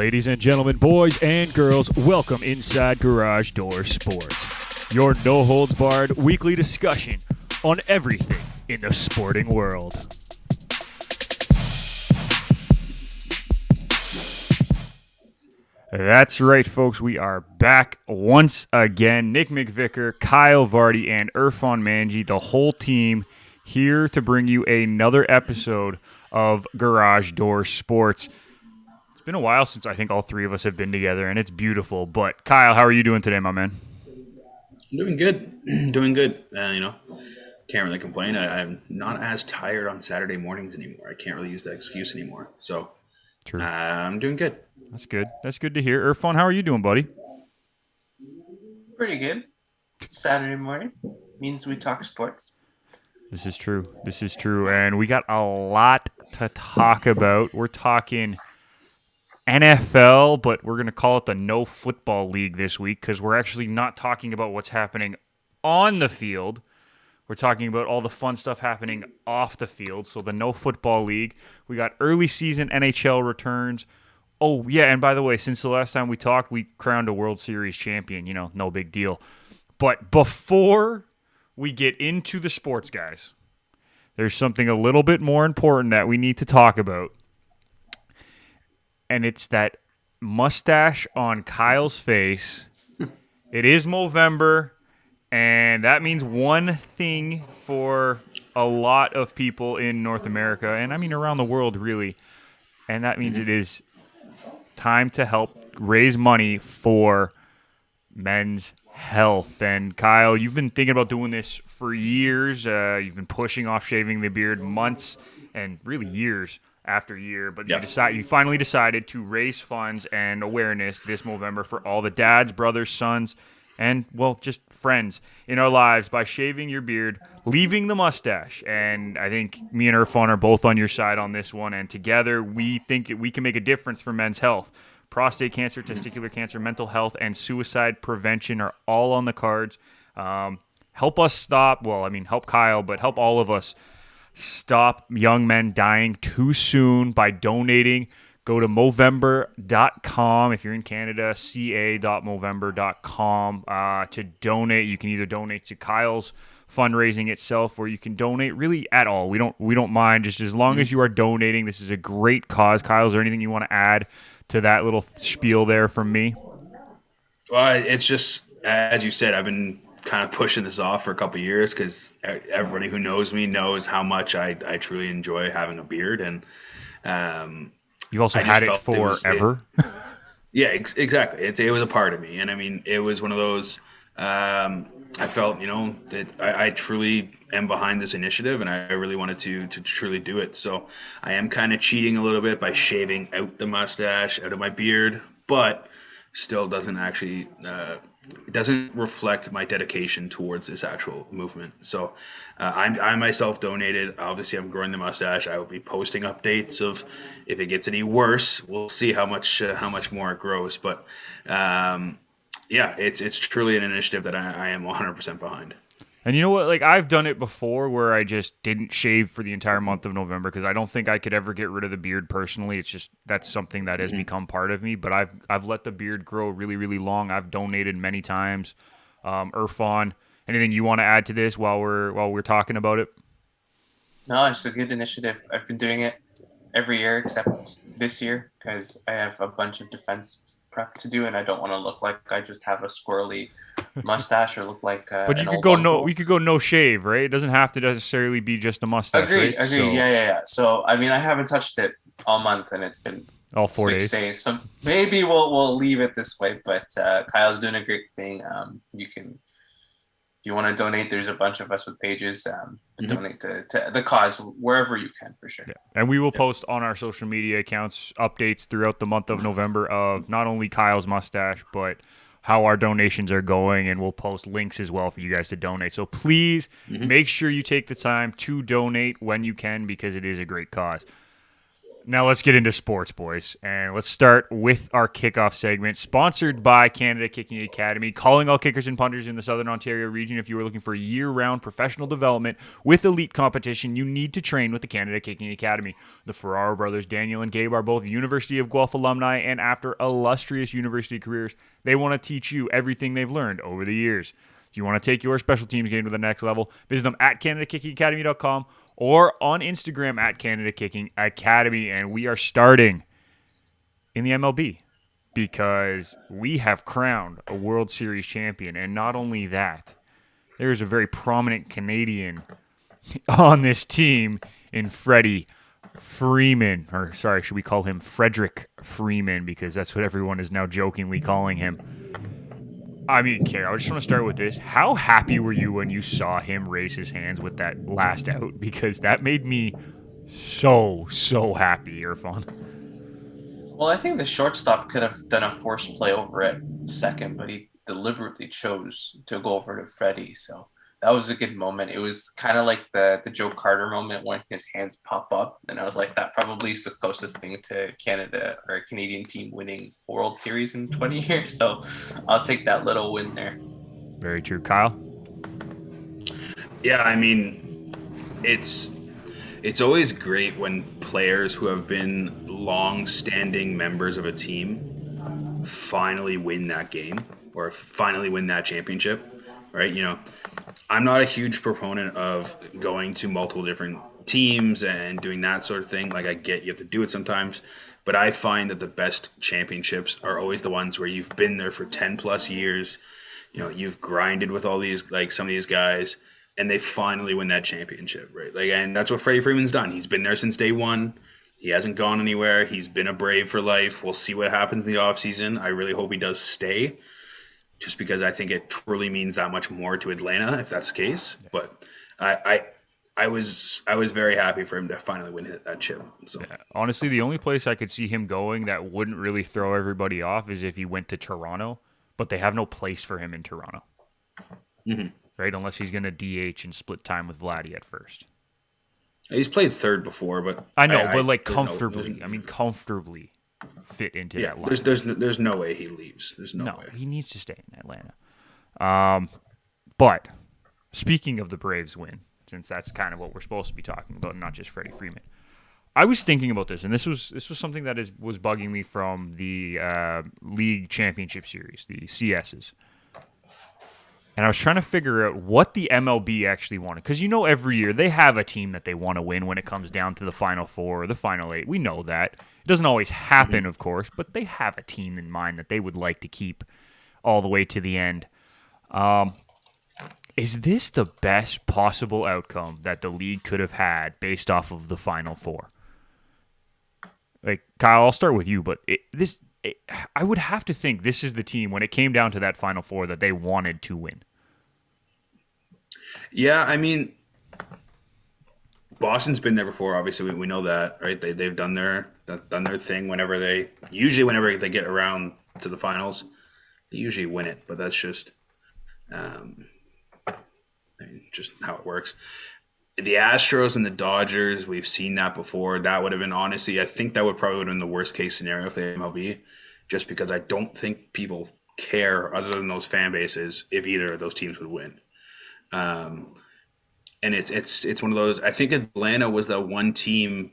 Ladies and gentlemen, boys and girls, welcome inside Garage Door Sports, your no-holds-barred weekly discussion on everything in the sporting world. That's right, folks. We are back once again. Nick McVicker, Kyle Vardy, and Irfan Manji, the whole team, here to bring you another episode of Garage Door Sports. It's been a while since I think all three of us have been together, and it's beautiful. But Kyle, how are you doing today, my man? Doing good. Doing good. Can't really complain. I'm not as tired on Saturday mornings anymore. I can't really use that excuse anymore. So True. I'm doing good. That's good. That's good to hear. Irfan, how are you doing, buddy? Pretty good. Saturday morning means we talk sports. This is true. This is true. And we got a lot to talk about. We're talking NFL, but we're going to call it the No Football League this week because we're actually not talking about what's happening on the field. We're talking about all the fun stuff happening off the field. So the No Football League. We got early season NHL returns. Oh, yeah, and by the way, since the last time we talked, we crowned a World Series champion. You know, no big deal. But before we get into the sports, guys, there's something a little bit more important that we need to talk about. And it's that mustache on Kyle's face. It is Movember, and that means one thing for a lot of people in North America, and I mean around the world, really. And that means it is time to help raise money for men's health. And Kyle, you've been thinking about doing this for years. You've been pushing off shaving the beard months and really years after year, but you finally decided to raise funds and awareness this Movember for all the dads, brothers, sons, and, well, just friends in our lives by shaving your beard, leaving the mustache. And I think me and Irfan are both on your side on this one, and together we think we can make a difference for men's health. Prostate cancer, testicular cancer, mental health, and suicide prevention are all on the cards. Help us stop, help Kyle, but help all of us stop young men dying too soon by donating. Go to Movember.com if you're in Canada, ca.movember.com to donate. You can either donate to Kyle's fundraising itself, or you can donate really at all. We don't mind, just as long as you are donating. This is a great cause. Kyle, is there anything you want to add to that little spiel there from me? Well, it's just, as you said, I've been kind of pushing this off for a couple of years because everybody who knows me knows how much I truly enjoy having a beard. And you've also had it forever. Yeah, exactly. It was a part of me. And I mean, it was one of those, I felt, that I truly am behind this initiative, and I really wanted to truly do it. So I am kind of cheating a little bit by shaving out the mustache, out of my beard, but still doesn't actually it doesn't reflect my dedication towards this actual movement. So I myself donated. Obviously, I'm growing the mustache. I will be posting updates of if it gets any worse. We'll see how much more it grows. But it's truly an initiative that I am 100% behind. And you know what? Like, I've done it before where I just didn't shave for the entire month of November because I don't think I could ever get rid of the beard personally. It's just that's something that has become part of me. But I've let the beard grow really, really long. I've donated many times. Irfan, anything you want to add to this while we're talking about it? No, it's a good initiative. I've been doing it every year except this year because I have a bunch of defense prep to do, and I don't want to look like I just have a squirrely mustache or look like. But you could go we could go no shave, right? It doesn't have to necessarily be just a mustache. Agreed. Right? So, yeah. So I mean, I haven't touched it all month, and it's been all 4 6 days. So maybe we'll leave it this way. But Kyle's doing a great thing. You can. If you want to donate, there's a bunch of us with pages. Donate to the cause wherever you can, for sure. Yeah. And we will post on our social media accounts updates throughout the month of November of not only Kyle's mustache, but how our donations are going. And we'll post links as well for you guys to donate. So please make sure you take the time to donate when you can because it is a great cause. Now let's get into sports, boys. And let's start with our kickoff segment, sponsored by Canada Kicking Academy, calling all kickers and punters in the Southern Ontario region. If you are looking for year-round professional development with elite competition, you need to train with the Canada Kicking Academy. The Ferraro brothers, Daniel and Gabe, are both University of Guelph alumni, and after illustrious university careers, they want to teach you everything they've learned over the years. If you want to take your special teams game to the next level, visit them at CanadaKickingAcademy.com or on Instagram at Canada Kicking Academy. And we are starting in the MLB because we have crowned a World Series champion. And not only that, there's a very prominent Canadian on this team in Freddie Freeman. Or, sorry, should we call him Frederick Freeman? Because that's what everyone is now jokingly calling him. I mean, okay, I just want to start with this. How happy were you when you saw him raise his hands with that last out? Because that made me so happy, Irfan. Well, I think the shortstop could have done a forced play over at second, but he deliberately chose to go over to Freddie. So that was a good moment. It was kind of like the Joe Carter moment when his hands pop up. And I was like, that probably is the closest thing to Canada or a Canadian team winning World Series in 20 years. So I'll take that little win there. Very true. Kyle? Yeah, I mean, it's always great when players who have been long-standing members of a team finally win that game or finally win that championship, right? You know, I'm not a huge proponent of going to multiple different teams and doing that sort of thing. Like, I get you have to do it sometimes, but I find that the best championships are always the ones where you've been there for 10 plus years. You know, you've grinded with all these, like some of these guys, and they finally win that championship, right? Like, and that's what Freddie Freeman's done. He's been there since day one. He hasn't gone anywhere. He's been a Brave for life. We'll see what happens in the offseason. I really hope he does stay, just because I think it truly means that much more to Atlanta if that's the case. Yeah. But I was very happy for him to finally win that chip. So yeah. Honestly, the only place I could see him going that wouldn't really throw everybody off is if he went to Toronto, but they have no place for him in Toronto. Mm-hmm. Right? Unless he's going to DH and split time with Vladdy at first. He's played third before, but I know, but like comfortably. I mean, comfortably fit into that line. There's no way he leaves. There's no way. He needs to stay in Atlanta. But speaking of the Braves win, since that's kind of what we're supposed to be talking about, not just Freddie Freeman, I was thinking about this, and this was something that was bugging me from the League Championship Series, the CSs. And I was trying to figure out what the MLB actually wanted. Because, you know, every year they have a team that they want to win when it comes down to the Final Four or the Final Eight. We know that. It doesn't always happen, of course, but they have a team in mind that they would like to keep all the way to the end. Is this the best possible outcome that the league could have had based off of the Final Four? Like, Kyle, I'll start with you, but I would have to think this is the team, when it came down to that Final Four, that they wanted to win. Yeah, I mean, Boston's been there before. Obviously, we know that, right? They've done their thing whenever they get around to the finals. They usually win it, but that's just just how it works. The Astros and the Dodgers, we've seen that before. That would have been, honestly, I think that would probably have been the worst case scenario for the MLB, just because I don't think people care, other than those fan bases, if either of those teams would win. And it's one of those. I think Atlanta was the one team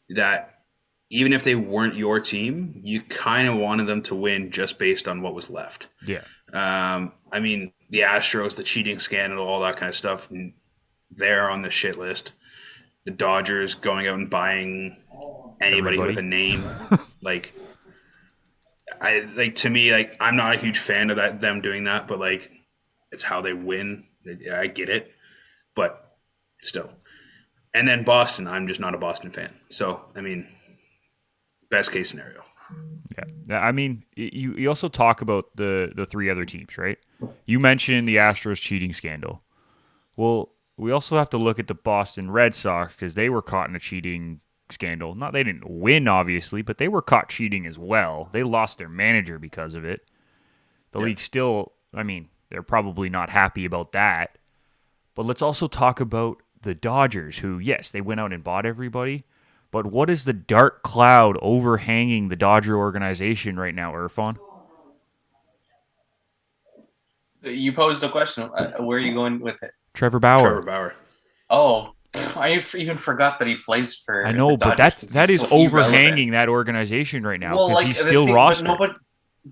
that, even if they weren't your team, you kind of wanted them to win just based on what was left. Yeah. I mean, the Astros, the cheating scandal, all that kind of stuff, they're on the shit list. The Dodgers going out and buying anybody with a name, to me, I'm not a huge fan of them doing that, but it's how they win. I get it, but still. And then Boston, I'm just not a Boston fan. So, I mean, best case scenario. Yeah. I mean, you also talk about the three other teams, right? You mentioned the Astros cheating scandal. Well, we also have to look at the Boston Red Sox, because they were caught in a cheating scandal. They didn't win, obviously, but they were caught cheating as well. They lost their manager because of it. The league still, I mean, they're probably not happy about that. But let's also talk about the Dodgers, who, yes, they went out and bought everybody, But what is the dark cloud overhanging the Dodger organization right now, Irfan? You posed the question. Where are you going with it? Trevor Bauer. Trevor Bauer. Oh, I even forgot that he plays for I know, the but Dodgers. that He's is so overhanging irrelevant. that organization right now Well, because like he's the still thing, rostered.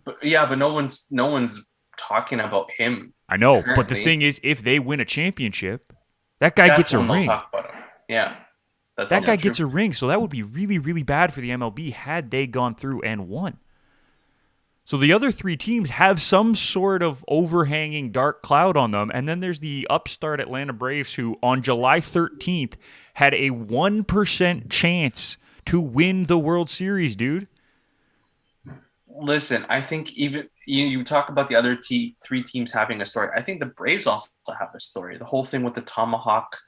but no one's talking about him I know, but the currently. thing is, if they win a championship, that guy That's gets a when they'll ring. talk about him. Yeah, that's That also guy true. gets a ring, so that would be really, really bad for the MLB had they gone through and won. So the other three teams have some sort of overhanging dark cloud on them, and then there's the upstart Atlanta Braves who, on July 13th, had a 1% chance to win the World Series, dude. Listen, I think even you talk about the other three teams having a story. I think the Braves also have a story. The whole thing with the tomahawk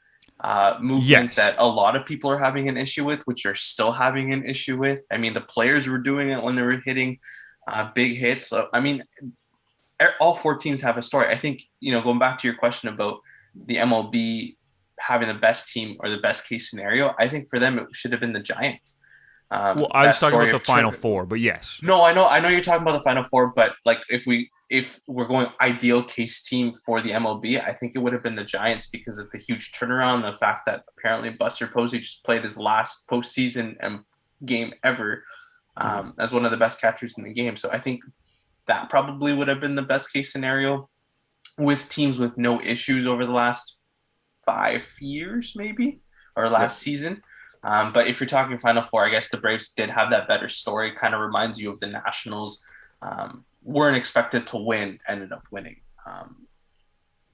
movement Yes. that a lot of people are having an issue with, which are still having an issue with. I mean, the players were doing it when they were hitting big hits. So, I mean, all four teams have a story. I think, going back to your question about the MLB having the best team or the best case scenario, I think for them it should have been the Giants. Well, I was talking about the Final Four, but yes. No, I know you're talking about the Final Four, but like if we're going ideal case team for the MLB, I think it would have been the Giants because of the huge turnaround, the fact that apparently Buster Posey just played his last postseason game ever as one of the best catchers in the game. So I think that probably would have been the best case scenario with teams with no issues over the last 5 years, maybe, or last season. But if you're talking Final Four, I guess the Braves did have that better story. Kind of reminds you of the Nationals. Weren't expected to win, ended up winning.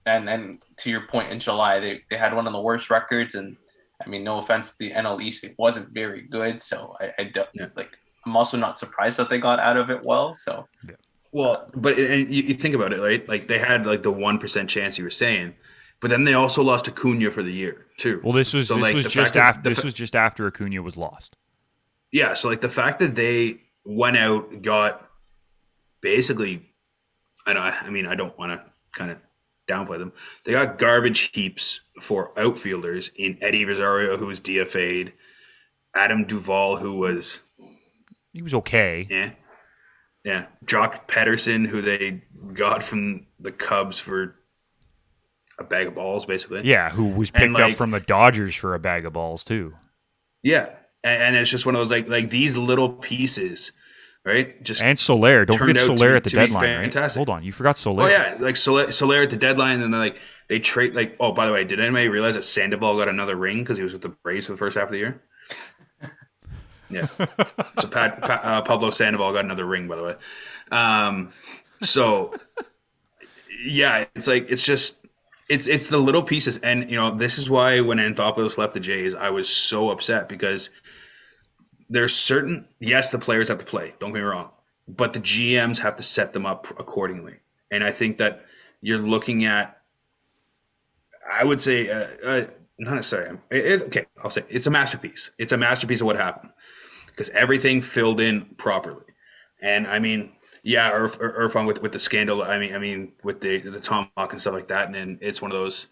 And to your point, in July, they had one of the worst records. And I mean, no offense to the NL East, it wasn't very good. So I don't I'm also not surprised that they got out of it well. So Well, but and you think about it, right? Like they had like the 1% chance you were saying, but then they also lost Acuna for the year too. Well, this was just after Acuna was lost. Yeah, so like the fact that they went out, got basically, I don't want to kind of downplay them. They got garbage heaps for outfielders in Eddie Rosario, who was DFA'd, Adam Duvall, who was okay. Yeah, Jock Pederson, who they got from the Cubs for a bag of balls, basically. Yeah, who was picked up from the Dodgers for a bag of balls too. Yeah, and it's just one of those like these little pieces, right? Just and Soler. Don't forget Soler at the deadline, right? Hold on, you forgot Soler. Oh yeah, like Soler at the deadline, and then they trade like. Oh, by the way, did anybody realize that Sandoval got another ring because he was with the Braves for the first half of the year? Yeah. So Pablo Sandoval got another ring, by the way. So yeah, it's like it's the little pieces, and this is why when Anthopoulos left the Jays, I was so upset because there's certain the players have to play. Don't get me wrong, but the GMs have to set them up accordingly, and I think that you're looking at. I would say not necessarily. Okay, I'll say it's a masterpiece. It's a masterpiece of what happened. Because everything filled in properly, and I mean, yeah, Irfan with the scandal. I mean, with the tomahawk and stuff like that, and it's one of those.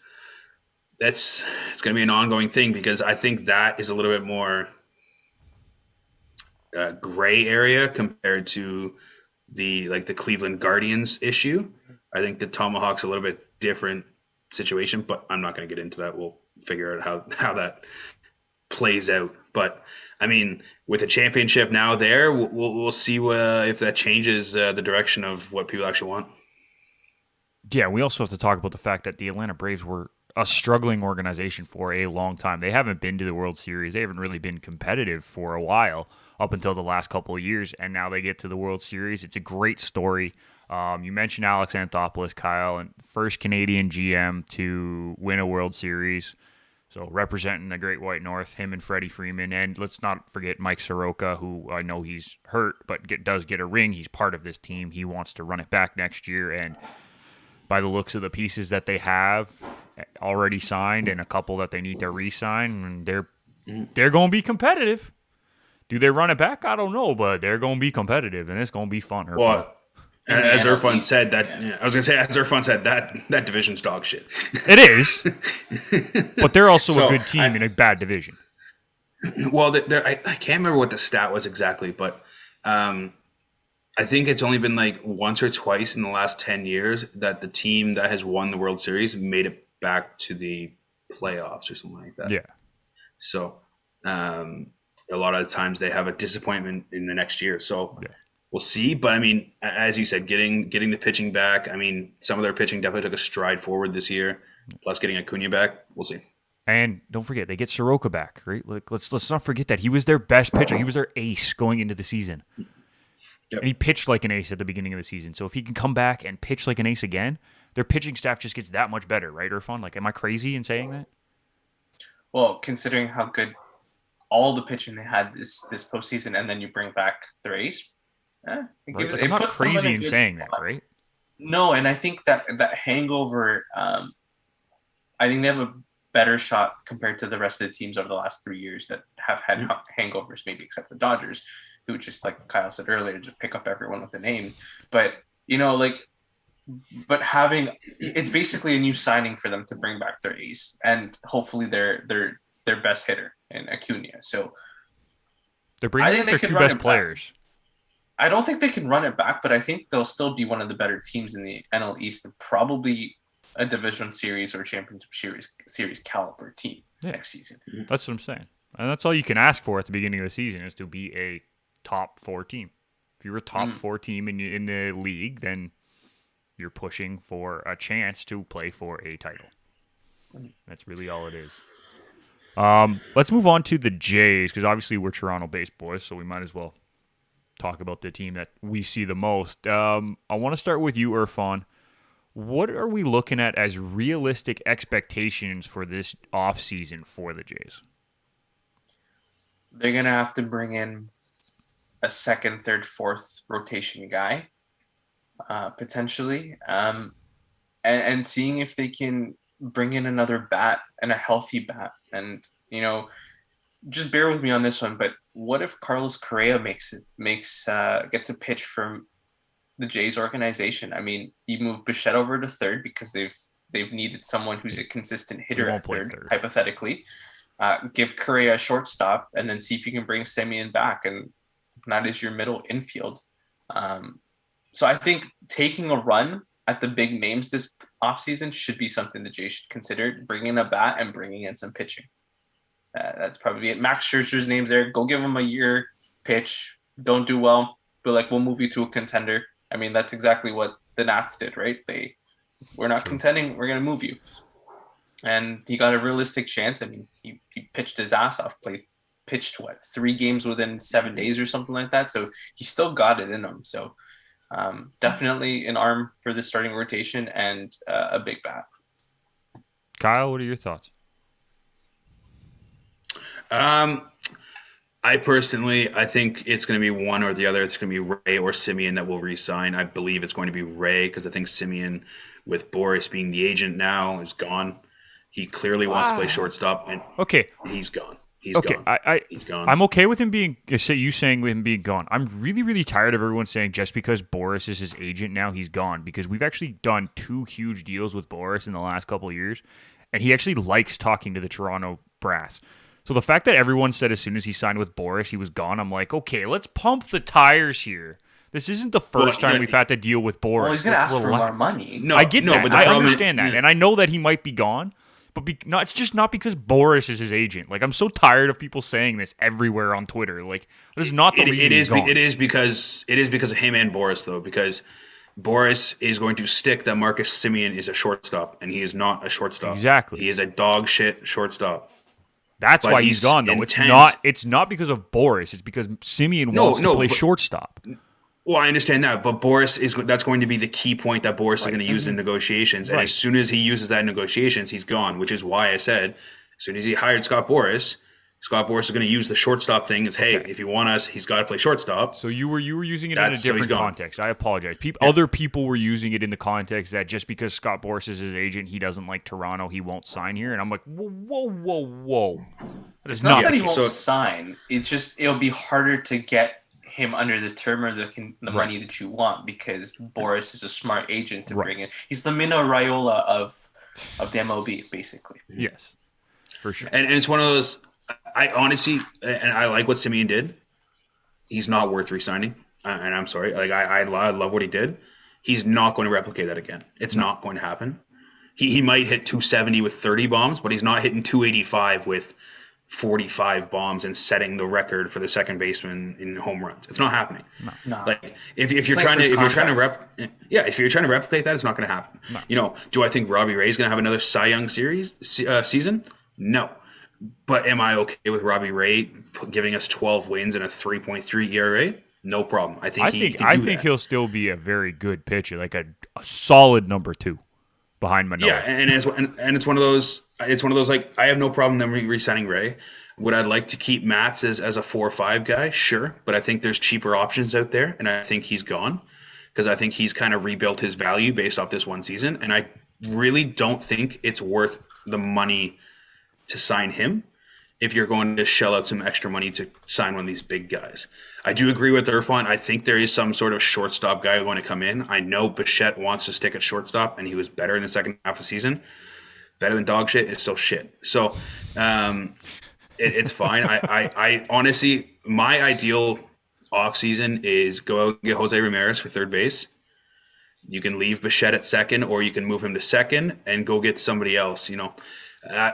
It's going to be an ongoing thing because I think that is a little bit more gray area compared to the Cleveland Guardians issue. I think the tomahawk's a little bit different situation, but I'm not going to get into that. We'll figure out how that plays out, but. I mean, with a championship now there, we'll see if that changes the direction of what people actually want. Yeah, we also have to talk about the fact that the Atlanta Braves were a struggling organization for a long time. They haven't been to the World Series. They haven't really been competitive for a while up until the last couple of years, and now they get to the World Series. It's a great story. You mentioned Alex Anthopoulos, Kyle, and first Canadian GM to win a World Series. So representing the Great White North, him and Freddie Freeman. And let's not forget Mike Soroka, who I know he's hurt, but does get a ring. He's part of this team. He wants to run it back next year. And by the looks of the pieces that they have already signed and a couple that they need to re-sign, they're going to be competitive. Do they run it back? I don't know, but they're going to be competitive, and it's going to be fun. Well, as Irfan said, I was going to say, as Irfan said, that division's dog shit. It is, but they're also a good team in a bad division. Well, I can't remember what the stat was exactly, but I think it's only been like once or twice in the last 10 years that the team that has won the World Series made it back to the playoffs or something like that. Yeah. So a lot of the times they have a disappointment in the next year. So Yeah. we'll see. But I mean, as you said, getting the pitching back. I mean, some of their pitching definitely took a stride forward this year. Plus, getting Acuna back, we'll see. And don't forget, they get Soroka back, right? Like, let's not forget that he was their best pitcher. He was their ace going into the season. Yep. And he pitched like an ace at the beginning of the season. So if he can come back and pitch like an ace again, their pitching staff just gets that much better, right, Irfan? Like, am I crazy in saying that? Well, considering how good all the pitching they had this postseason, and then you bring back the Rays, Right? Like, I'm not crazy in saying that, right? No, and I think that hangover, I think they have a better shot compared to the rest of the teams over the last 3 years that have had hangovers, maybe except the Dodgers, who just, like Kyle said earlier, just pick up everyone with a name. But, but having, it's basically a new signing for them to bring back their ace and hopefully their best hitter in Acuna. So they're bringing in their two best players. I don't think they can run it back, but I think they'll still be one of the better teams in the NL East and probably a division series or championship series caliber team next season. That's what I'm saying. And that's all you can ask for at the beginning of the season is to be a top 4 team. If you're a top 4 team in the league, then you're pushing for a chance to play for a title. That's really all it is. Let's move on to the Jays, because obviously we're Toronto-based boys, so we might as well talk about the team that we see the most. I want to start with you, Irfan. What are we looking at as realistic expectations for this offseason for the Jays? They're going to have to bring in a second, third, fourth rotation guy, potentially, and seeing if they can bring in another bat and a healthy bat. And, just bear with me on this one, but what if Carlos Correa gets a pitch from the Jays organization? I mean, you move Bichette over to third because they've needed someone who's a consistent hitter at third, hypothetically. Give Correa a shortstop and then see if you can bring Semien back, and that is your middle infield. So I think taking a run at the big names this offseason should be something the Jays should consider, bringing in a bat and bringing in some pitching. That's probably it. Max Scherzer's name's there. Go give him a year pitch. Don't do well, but like we'll move you to a contender. I mean, that's exactly what the Nats did, right? We're not contending. We're going to move you. And he got a realistic chance. I mean, he pitched his ass off, pitched 3 games within 7 days or something like that. So he still got it in him. So definitely an arm for the starting rotation and a big bat. Kyle, what are your thoughts? I think it's going to be one or the other. It's going to be Ray or Semien that will re-sign. I believe it's going to be Ray because I think Semien, with Boris being the agent now, is gone. He clearly wants to play shortstop, and he's gone. He's gone. He's gone. I'm okay with him being. You saying with him being gone. I'm really, really tired of everyone saying just because Boris is his agent now he's gone, because we've actually done 2 huge deals with Boris in the last couple of years, and he actually likes talking to the Toronto brass. So the fact that everyone said as soon as he signed with Boris he was gone, I'm like, okay, let's pump the tires here. This isn't the first time we've had to deal with Boris. Well, he's going to ask for more money. No, I get that. But I understand that, and I know that he might be gone. But it's just not because Boris is his agent. Like, I'm so tired of people saying this everywhere on Twitter. Like, this is not the reason he's gone. It is because of him and Boris, though, because Boris is going to stick that Marcus Semien is a shortstop, and he is not a shortstop. Exactly. He is a dog shit shortstop. That's why he's gone, though. It's not because of Boris. It's because Semien wants to play shortstop. Well, I understand that, but that's going to be the key point that Boris is going to use in negotiations. And as soon as he uses that in negotiations, he's gone, which is why I said as soon as he hired Scott Boris is going to use the shortstop thing as, hey, if you want us, he's got to play shortstop. So you were using it in a different context. I apologize. Other people were using it in the context that just because Scott Boris is his agent, he doesn't like Toronto, he won't sign here. And I'm like, whoa. It's not that he won't sign. It'll be harder to get him under the term or the money that you want, because Boris is a smart agent to bring in. He's the Mino Raiola of the MLB, basically. Yes, for sure. And it's one of those. I honestly, and I like what Simeon did. He's not worth re-signing, and I'm sorry. Like I love what he did. He's not going to replicate that again. It's No. not going to happen. He might hit 270 with 30 bombs, but he's not hitting 285 with 45 bombs and setting the record for the second baseman in home runs. It's not happening. No. No. Like if you're Playing trying for to his if you're trying to contract. if you're trying to replicate that, it's not going to happen. No. You know, do I think Robbie Ray is going to have another Cy Young season? No. But am I okay with Robbie Ray giving us 12 wins and a 3.3 ERA? No problem. I think he can do that. he'll still be a very good pitcher, like a solid number 2 behind Manoah. Yeah, and it's one of those. It's one of those like I have no problem them re-signing Ray. Would I like to keep Matz as a 4 or 5 guy? Sure, but I think there's cheaper options out there, and I think he's gone because I think he's kind of rebuilt his value based off this one season, and I really don't think it's worth the money to sign him if you're going to shell out some extra money to sign one of these big guys. I do agree with Irfan. I think there is some sort of shortstop guy going to come in. I know Bichette wants to stick at shortstop, and he was better in the second half of the season. Better than dog shit. It's still shit. So it's fine. I honestly, my ideal offseason is go out and get Jose Ramirez for third base. You can leave Bichette at second, or you can move him to second and go get somebody else. You know,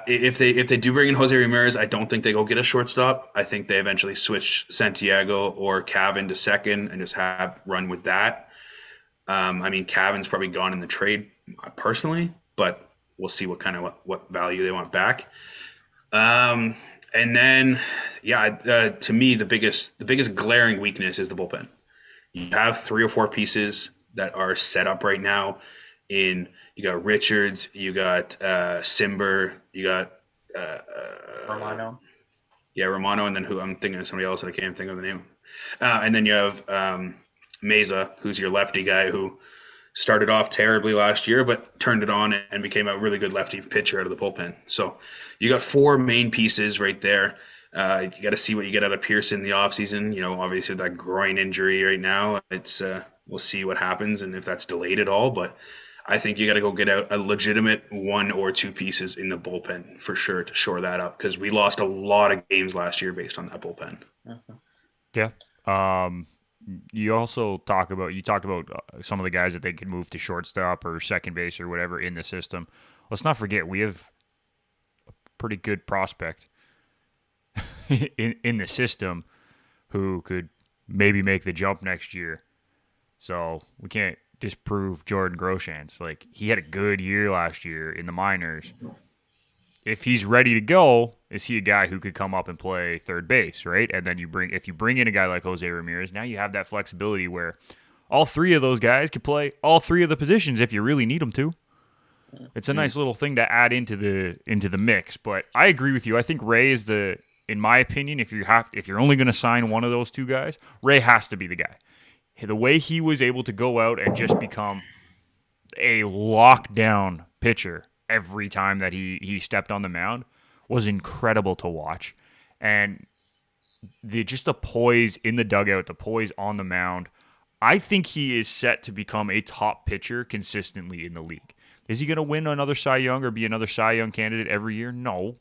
if they do bring in Jose Ramirez, I don't think they go get a shortstop. I think they eventually switch Santiago or Cavan to second and just have run with that. I mean, Cavan's probably gone in the trade personally, but we'll see what value they want back. And then, to me, the biggest glaring weakness is the bullpen. You have 3 or 4 pieces that are set up right now. You got Richards, you got Simber, you got Romano. Yeah, Romano, and then who I'm thinking of somebody else that I can't think of the name. And then you have Meza, who's your lefty guy who started off terribly last year, but turned it on and became a really good lefty pitcher out of the bullpen. So you got 4 main pieces right there. You got to see what you get out of Pearson in the offseason. You know, obviously that groin injury right now, it's we'll see what happens and if that's delayed at all. But I think you got to go get out a legitimate 1 or 2 pieces in the bullpen for sure to shore that up because we lost a lot of games last year based on that bullpen. Yeah. You also talked about some of the guys that they could move to shortstop or second base or whatever in the system. Let's not forget we have a pretty good prospect in the system who could maybe make the jump next year. So we can't disprove Jordan Groshans. Like he had a good year last year in the minors. If he's ready to go, is he a guy who could come up and play third base, right? And then if you bring in a guy like Jose Ramirez, now you have that flexibility where all 3 of those guys could play all 3 of the positions if you really need them to. It's a nice little thing to add into the mix. But I agree with you. I think Ray is in my opinion, if you're only going to sign one of those 2 guys, Ray has to be the guy. The way he was able to go out and just become a lockdown pitcher every time that he stepped on the mound was incredible to watch. And the poise in the dugout, the poise on the mound, I think he is set to become a top pitcher consistently in the league. Is he going to win another Cy Young or be another Cy Young candidate every year? No.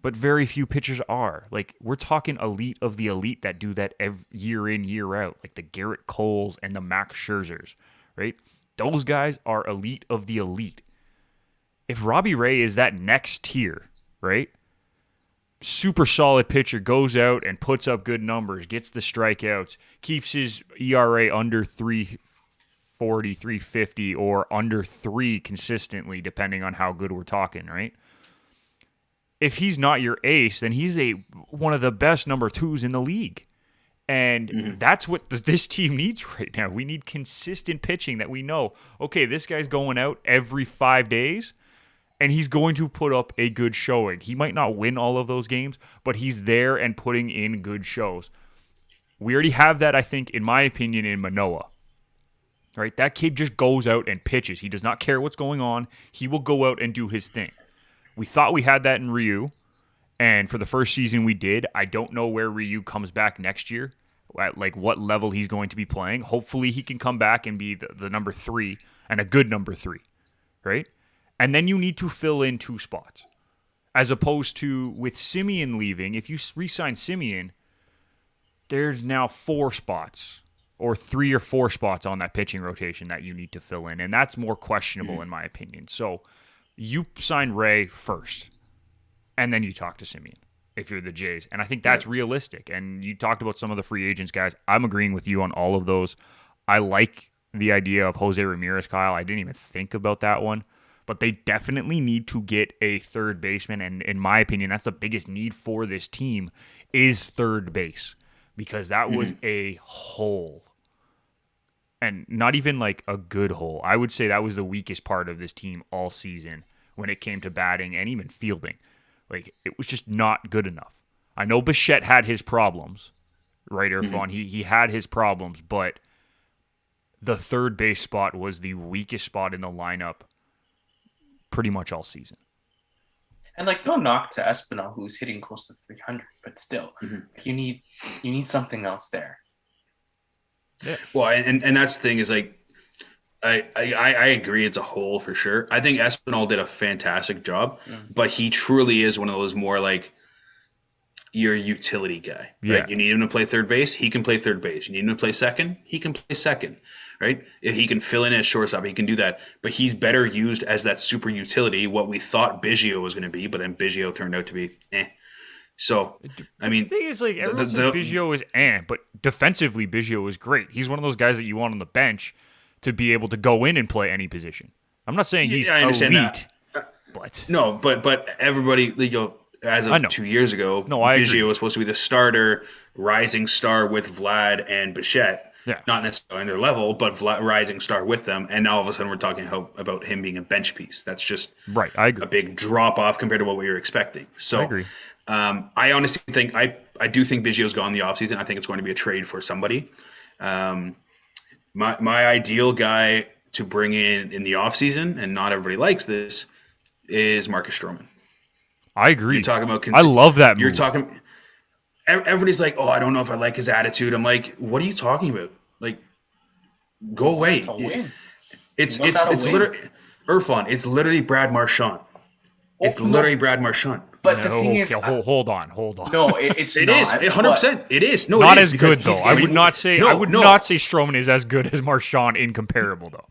But very few pitchers are. Like, we're talking elite of the elite that do that year in, year out, like the Garrett Coles and the Max Scherzers, right? Those guys are elite of the elite. If Robbie Ray is that next tier, right? Super solid pitcher, goes out and puts up good numbers, gets the strikeouts, keeps his ERA under 340, 350, or under 3 consistently, depending on how good we're talking, right? If he's not your ace, then he's one of the best number 2s in the league. And that's what this team needs right now. We need consistent pitching that we know, okay, this guy's going out every 5 days, and he's going to put up a good showing. He might not win all of those games, but he's there and putting in good shows. We already have that, I think, in my opinion, in Manoah. Right? That kid just goes out and pitches. He does not care what's going on. He will go out and do his thing. We thought we had that in Ryu, and for the first season we did. I don't know where Ryu comes back next year, at like what level he's going to be playing. Hopefully he can come back and be the number 3 and a good number 3, right? And then you need to fill in 2 spots. As opposed to with Semien leaving, if you re-sign Semien, there's now 4 spots or 3 or 4 spots on that pitching rotation that you need to fill in, and that's more questionable in my opinion. So you sign Ray first, and then you talk to Semien if you're the Jays, and I think that's realistic. And you talked about some of the free agents, guys. I'm agreeing with you on all of those. I like the idea of Jose Ramirez, Kyle. I didn't even think about that one. But they definitely need to get a third baseman, and in my opinion, that's the biggest need for this team is third base, because that was a hole, and not even like a good hole. I would say that was the weakest part of this team all season when it came to batting and even fielding. Like, it was just not good enough. I know Bichette had his problems, right, Irfan? He had his problems, but the third base spot was the weakest spot in the lineup pretty much all season. And like, no knock to Espinal, who's hitting close to 300, but still, you need something else there. Yeah. Well, and that's the thing is, like, I agree it's a hole for sure. I think Espinal did a fantastic job, but he truly is one of those more like your utility guy. Right? Yeah. You need him to play third base, he can play third base. You need him to play second, he can play second. Right? If he can fill in as shortstop, he can do that. But he's better used as that super utility, what we thought Biggio was going to be, but then Biggio turned out to be So, I mean, the thing is, like, everyone says Biggio is but defensively, Biggio is great. He's one of those guys that you want on the bench to be able to go in and play any position. I'm not saying he's elite, but no, but everybody, as of 2 years ago, Biggio was supposed to be the starter, rising star with Vlad and Bichette. Yeah. Not necessarily on their level, but rising star with them. And now all of a sudden we're talking about him being a bench piece. That's just right. I agree. A big drop off compared to what we were expecting. So I agree. I honestly think I do think Biggio's gone the offseason. I think it's going to be a trade for somebody. My ideal guy to bring in the offseason, and not everybody likes this, is Marcus Stroman. I agree. You're talking about I love that move. You're talking. Everybody's like, "Oh, I don't know if I like his attitude." I'm like, "What are you talking about? Like, go away." It's literally Irfan. It's literally Brad Marchand. It's literally Brad Marchand. But the thing is, hold on. No, it's it not. Is 100%. It is no, not it is as good though. I would not say. No, I would not say Stroman is as good as Marchand. Incomparable though.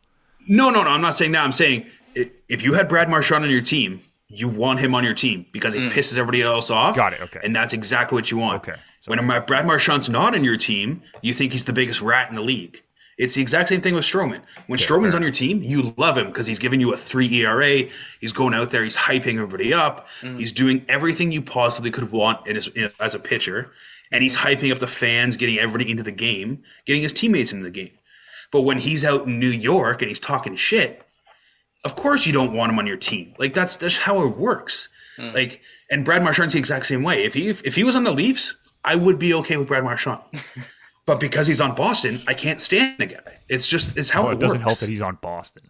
No. I'm not saying that. I'm saying if you had Brad Marchand on your team, you want him on your team because he pisses everybody else off. Got it. Okay. And that's exactly what you want. Okay. So when Brad Marchand's not on your team, you think he's the biggest rat in the league. It's the exact same thing with Stroman. When Stroman's on your team, you love him because he's giving you a 3 ERA. He's going out there. He's hyping everybody up. He's doing everything you possibly could want as a pitcher. And he's hyping up the fans, getting everybody into the game, getting his teammates into the game. But when he's out in New York and he's talking shit, of course you don't want him on your team. Like that's how it works. Like, and Brad Marchand's the exact same way. If he was on the Leafs, I would be okay with Brad Marchand. But because he's on Boston, I can't stand the guy. It's how it works. It doesn't help that he's on Boston.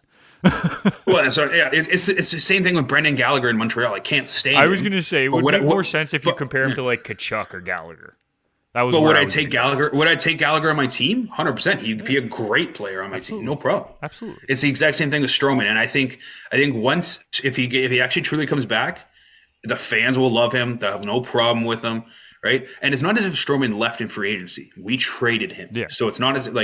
Well, so yeah, it's the same thing with Brendan Gallagher in Montreal. I can't stand him. I was going to say it would make more sense if you compare him to like Kachuk or Gallagher. That was. But would I take Gallagher? Would I take Gallagher on my team? 100%. He'd be a great player on my team. No problem. Absolutely. It's the exact same thing with Stroman, and I think once if he actually truly comes back, the fans will love him. They'll have no problem with him. Right, and it's not as if Stroman left in free agency. We traded him, so it's not as if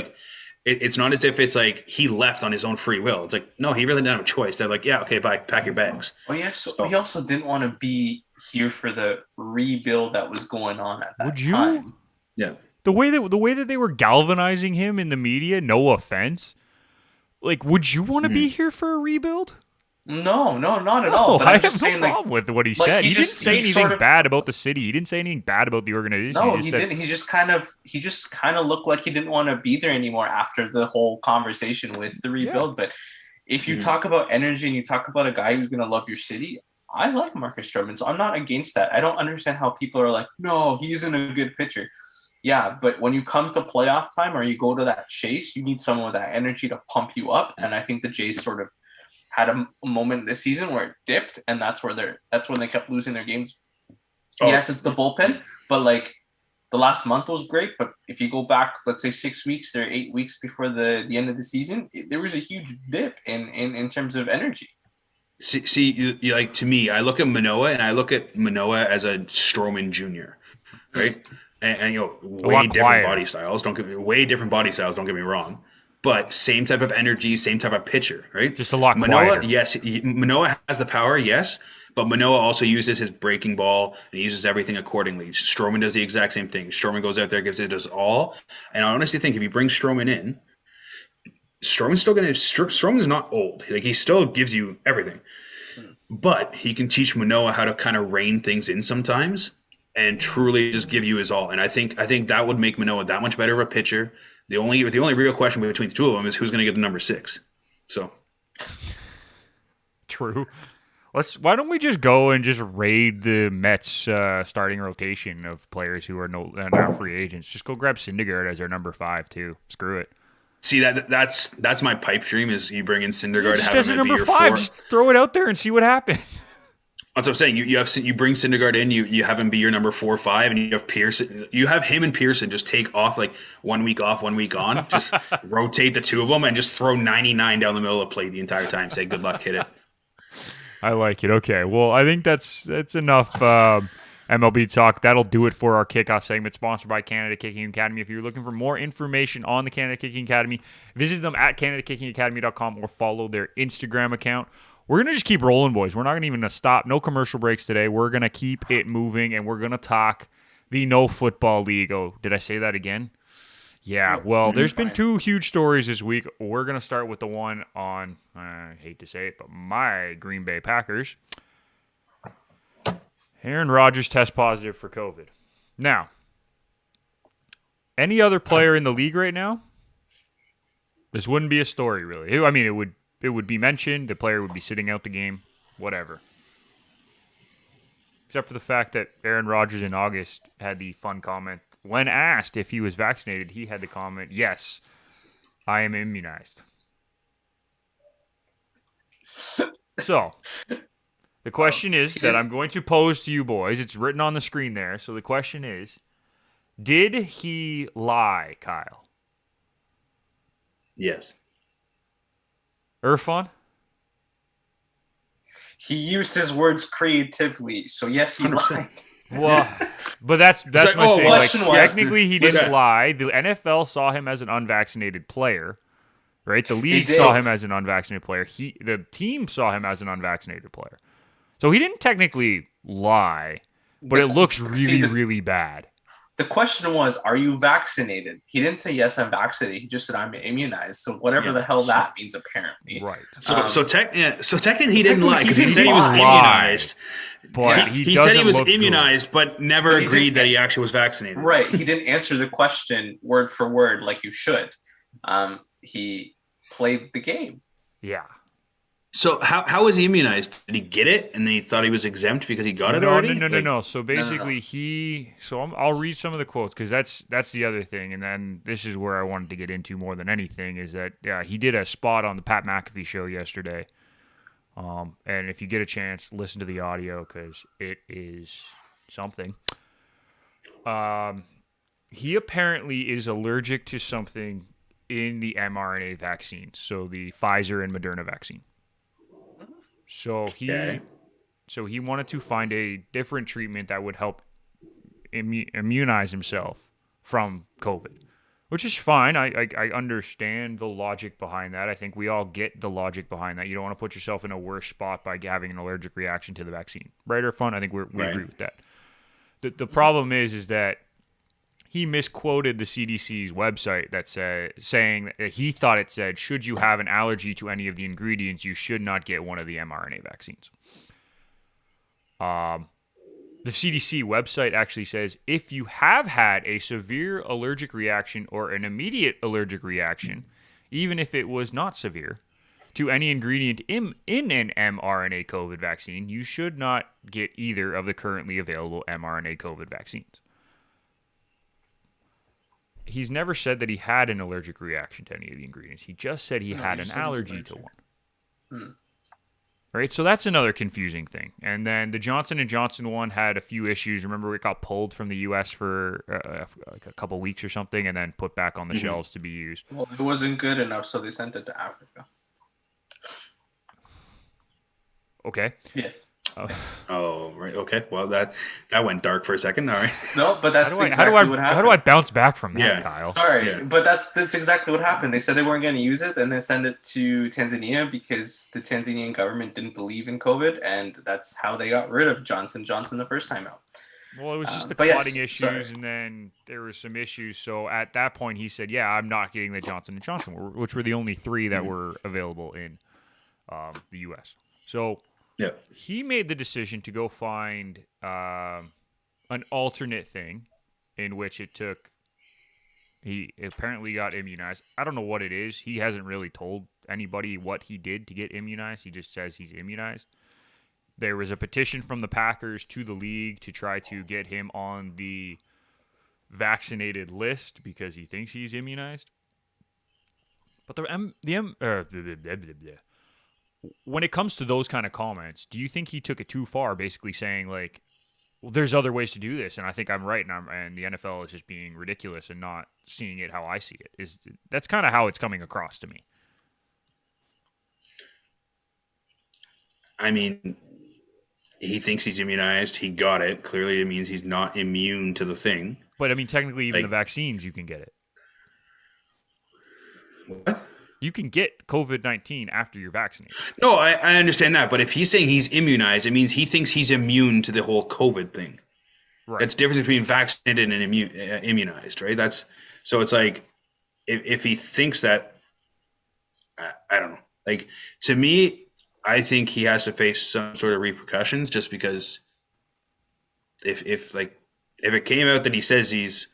it's not as if it's like he left on his own free will. It's like no, he really didn't have a choice. They're like, yeah, okay, bye, pack your bags. Well, yeah, so he also didn't want to be here for the rebuild that was going on at that time. Yeah, the way that they were galvanizing him in the media. No offense, like, would you want to be here for a rebuild? No, not at all. But I have no problem with what he said. He didn't say anything bad about the city. He didn't say anything bad about the organization. No, he didn't. He just kind of looked like he didn't want to be there anymore after the whole conversation with the rebuild. Yeah. But if you talk about energy and you talk about a guy who's going to love your city, I like Marcus Stroman, so I'm not against that. I don't understand how people are like, no, he isn't a good pitcher. Yeah, but when you come to playoff time or you go to that chase, you need someone with that energy to pump you up. And I think the Jays sort of had a moment this season where it dipped, and that's when they kept losing their games. Yes, it's the bullpen, but like the last month was great. But if you go back, let's say 6 weeks or 8 weeks before the end of the season, there was a huge dip in terms of energy. Like to me, I look at Manoah and I look at Manoah as a Stroman Jr. Right, and A way lot different quieter. body styles. Don't get me way different body styles. Don't get me wrong, but same type of energy, same type of pitcher. Right, Just a lot Manoah, quieter. yes, Manoah has the power, yes, but Manoah also uses his breaking ball and he uses everything accordingly. Stroman does the exact same thing. Stroman goes out there, gives it his all, and I honestly think if you bring Stroman in, Stroman's not old. Like he still gives you everything, but he can teach Manoah how to kind of rein things in sometimes and truly just give you his all. And I think that would make Manoah that much better of a pitcher. The only real question between the two of them is who's going to get the number 6. So True. Why don't we just go and just raid the Mets starting rotation of players who are now free agents? Just go grab Syndergaard as our number 5 too. Screw it. see that's my pipe dream is you bring in Syndergaard, Just have as him a be number your 5, 4. just throw it out there and see what happens. That's what I'm saying. You bring Syndergaard in, you have him be your number 4 or 5, and you have Pearson. You have him and Pearson just take off like 1 week off, 1 week on. Just rotate the two of them and just throw 99 down the middle of the plate the entire time. Say good luck, hit it. I like it. Okay, well, I think that's enough MLB talk. That'll do it for our kickoff segment, sponsored by Canada Kicking Academy. If you're looking for more information on the Canada Kicking Academy, visit them at CanadaKickingAcademy.com or follow their Instagram account. We're going to just keep rolling, boys. We're not even going to stop. No commercial breaks today. We're going to keep it moving, and we're going to talk the No Football League. Oh, did I say that again? Yeah, well, there's been 2 huge stories this week. We're going to start with the one on, I hate to say it, but my Green Bay Packers. Aaron Rodgers tests positive for COVID. Now, any other player in the league right now, this wouldn't be a story, really. I mean, it would be mentioned. The player would be sitting out the game, whatever. Except for the fact that Aaron Rodgers in August had the fun comment. When asked if he was vaccinated, he had the comment, "Yes, I am immunized." So, the question is that I'm going to pose to you boys. It's written on the screen there. So the question is, did he lie, Kyle? Yes. Irfan? He used his words creatively, so yes, he 100%. lied. Well, but that's like, my oh, thing. well, Like, question was- technically, he didn't lie. The NFL saw him as an unvaccinated player, right? The league did. saw him as an unvaccinated player. The team saw him as an unvaccinated player. So he didn't technically lie, but it looks really, really bad. The question was, are you vaccinated? He didn't say, yes, I'm vaccinated. He just said, I'm immunized. So whatever the hell that means, apparently. Right. So technically he didn't lie because he he said he was didn't lie. immunized. But He said he was doesn't look immunized, but never But he agreed didn't- that he actually was vaccinated. Right. He didn't answer the question word for word like you should. He played the game. good. Yeah. So how was he immunized? Did he get it and then he thought he was exempt because he got it already? No. So basically, I'll read some of the quotes because that's the other thing, and then this is where I wanted to get into more than anything is that he did a spot on the Pat McAfee show yesterday, and if you get a chance, listen to the audio because it is something. He apparently is allergic to something in the mRNA vaccines, so the Pfizer and Moderna vaccine. So he wanted to find a different treatment that would help immunize himself from COVID, which is fine. I understand the logic behind that. I think we all get the logic behind that. You don't want to put yourself in a worse spot by having an allergic reaction to the vaccine. Right or fun? I think we agree with that. The problem is that he misquoted the CDC's website that saying that he thought it said, should you have an allergy to any of the ingredients, you should not get one of the mRNA vaccines. The CDC website actually says if you have had a severe allergic reaction or an immediate allergic reaction, even if it was not severe, to any ingredient in an mRNA COVID vaccine, you should not get either of the currently available mRNA COVID vaccines. He's never said that he had an allergic reaction to any of the ingredients. He just said he had an allergy to one. Right, so that's another confusing thing. And then the Johnson & Johnson one had a few issues. Remember, it got pulled from the U.S. for like a couple weeks or something and then put back on the shelves to be used. Well, it wasn't good enough, so they sent it to Africa. Okay. Yes. Oh, right. Okay. Well, that went dark for a second. All right. No, but that's How exactly what do I happened. bounce back from that, Yeah. Kyle? Sorry, Yeah. but that's exactly what happened. They said they weren't going to use it, and they sent it to Tanzania because the Tanzanian government didn't believe in COVID, and that's how they got rid of Johnson Johnson the first time out. Well, it was just the But clotting yes, sorry. issues, and then there was some issues. So at that point, he said, "Yeah, I'm not getting the Johnson and Johnson," which were the only three that were available in the U.S. So Yeah. he made the decision to go find an alternate thing, in which it took. He apparently got immunized. I don't know what it is. He hasn't really told anybody what he did to get immunized. He just says he's immunized. There was a petition from the Packers to the league to try to get him on the vaccinated list because he thinks he's immunized. But when it comes to those kind of comments, do you think he took it too far, basically saying like, well, there's other ways to do this, and I think I'm right, and the NFL is just being ridiculous and not seeing it how I see it? That's kind of how it's coming across to me. I mean, he thinks he's immunized. He got it. Clearly, it means he's not immune to the thing. But I mean, technically, even Like- the vaccines, you can get it. What? You can get COVID-19 after you're vaccinated. No, I understand that. But if he's saying he's immunized, it means he thinks he's immune to the whole COVID thing. Right. That's the difference between vaccinated and immunized, right? So it's like if he thinks that, I don't know. Like, to me, I think he has to face some sort of repercussions just because if it came out that he says he's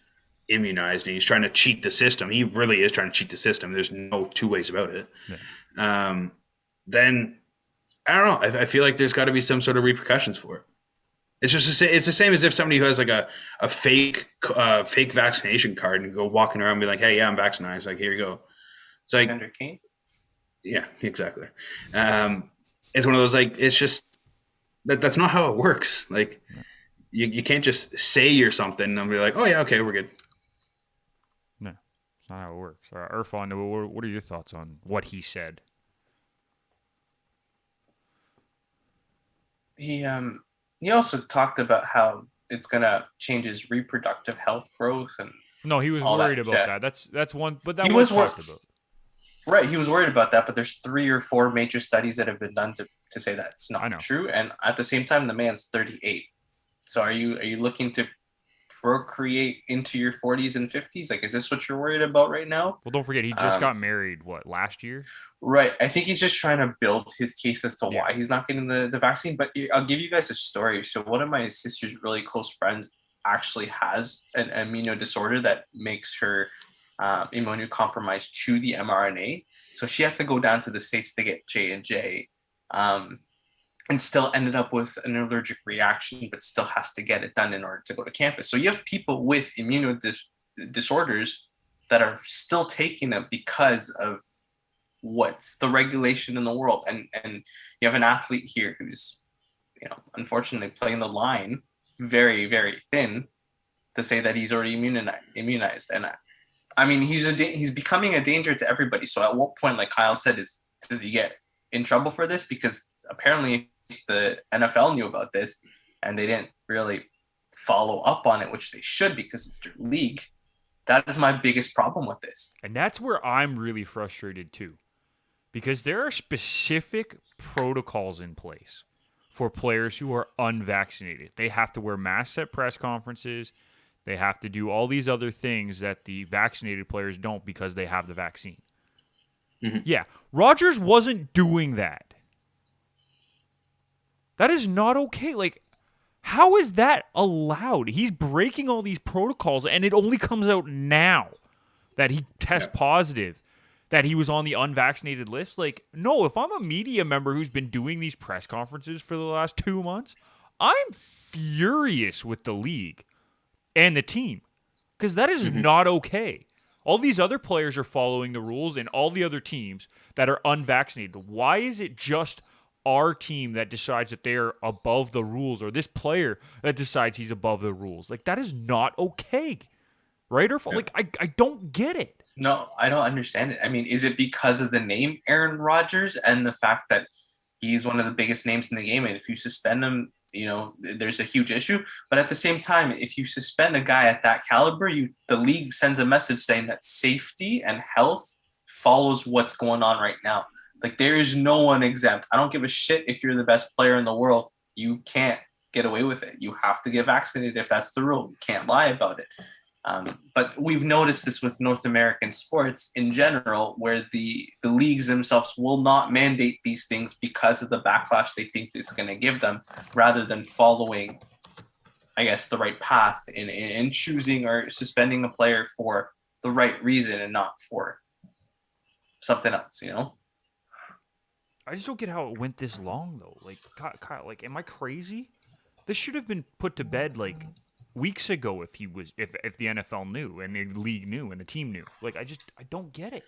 immunized and he's trying to cheat the system, he really is trying to cheat the system. There's no two ways about it. Yeah. Then I don't know. I feel like there's got to be some sort of repercussions for it. It's just it's the same as if somebody who has like a fake vaccination card and go walking around and be like, hey, yeah, I'm vaccinated. It's like, here you go. It's like, Under Kane? yeah, exactly. It's one of those, like, it's just that's not how it works. Like, you can't just say you're something and be like, oh yeah, okay, we're good. No, it's not how it works. Irfan, what are your thoughts on what he said? He also talked about how it's gonna change his reproductive health growth and No, he was all worried that about jazz. that. That's one, but that He was was talked about. Right, he was worried about that, but there's 3 or 4 major studies that have been done to say that's I know. not true. And at the same time, the man's 38. So are you looking to procreate into your 40s and 50s? Like, is this what you're worried about right now? Well, don't forget, he just got married, last year? Right. I think he's just trying to build his case as to Yeah. why he's not getting the vaccine. But I'll give you guys a story. So one of my sister's really close friends actually has an immuno disorder that makes her immunocompromised to the mRNA. So she had to go down to the States to get J&J and still ended up with an allergic reaction, but still has to get it done in order to go to campus. So you have people with disorders that are still taking it because of what's the regulation in the world. And you have an athlete here who's, unfortunately playing the line very, very thin to say that he's already immunized. And I mean, he's becoming a danger to everybody. So at what point, like Kyle said, does he get in trouble for this? Because apparently if the NFL knew about this and they didn't really follow up on it, which they should because it's their league. That is my biggest problem with this. And that's where I'm really frustrated too. Because there are specific protocols in place for players who are unvaccinated. They have to wear masks at press conferences. They have to do all these other things that the vaccinated players don't because they have the vaccine. Mm-hmm. Yeah, Rodgers wasn't doing that. That is not okay. Like, how is that allowed? He's breaking all these protocols, and it only comes out now that he tests positive, that he was on the unvaccinated list. Like, no, if I'm a media member who's been doing these press conferences for the last 2 months, I'm furious with the league and the team because that is not okay. All these other players are following the rules and all the other teams that are unvaccinated. Why is it just our team that decides that they are above the rules or this player that decides he's above the rules? Like, that is not okay. Right? Or like, I don't get it. No, I don't understand it. I mean, is it because of the name Aaron Rodgers and the fact that He's one of the biggest names in the game, and if you suspend him, there's a huge issue. But at the same time, if you suspend a guy at that caliber, the league sends a message saying that safety and health follows what's going on right now. Like, there is no one exempt. I don't give a shit if you're the best player in the world. You can't get away with it. You have to get vaccinated if that's the rule. You can't lie about it. But we've noticed this with North American sports in general, where the leagues themselves will not mandate these things because of the backlash they think it's going to give them, rather than following, I guess, the right path in choosing or suspending a player for the right reason and not for something else, I just don't get how it went this long though. Like, Kyle, like, am I crazy? This should have been put to bed like weeks ago if the NFL knew and the league knew and the team knew. Like, I don't get it.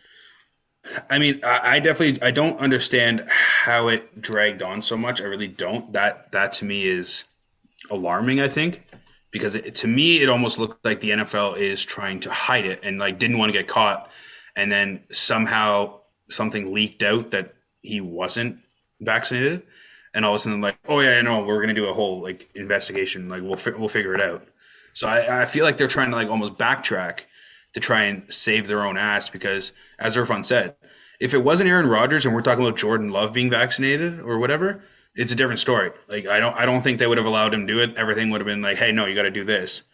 I mean, I definitely I don't understand how it dragged on so much. I really don't. That to me is alarming. I think because to me it almost looked like the NFL is trying to hide it and like didn't want to get caught, and then somehow something leaked out that he wasn't vaccinated, and all of a sudden like, oh yeah, I know, we're gonna do a whole like investigation. Like we'll figure it out. So I feel like they're trying to like almost backtrack to try and save their own ass because, as Irfan said, if it wasn't Aaron Rodgers and we're talking about Jordan Love being vaccinated or whatever, it's a different story. Like I don't think they would have allowed him to do it. Everything would have been like, hey, no, you got to do this.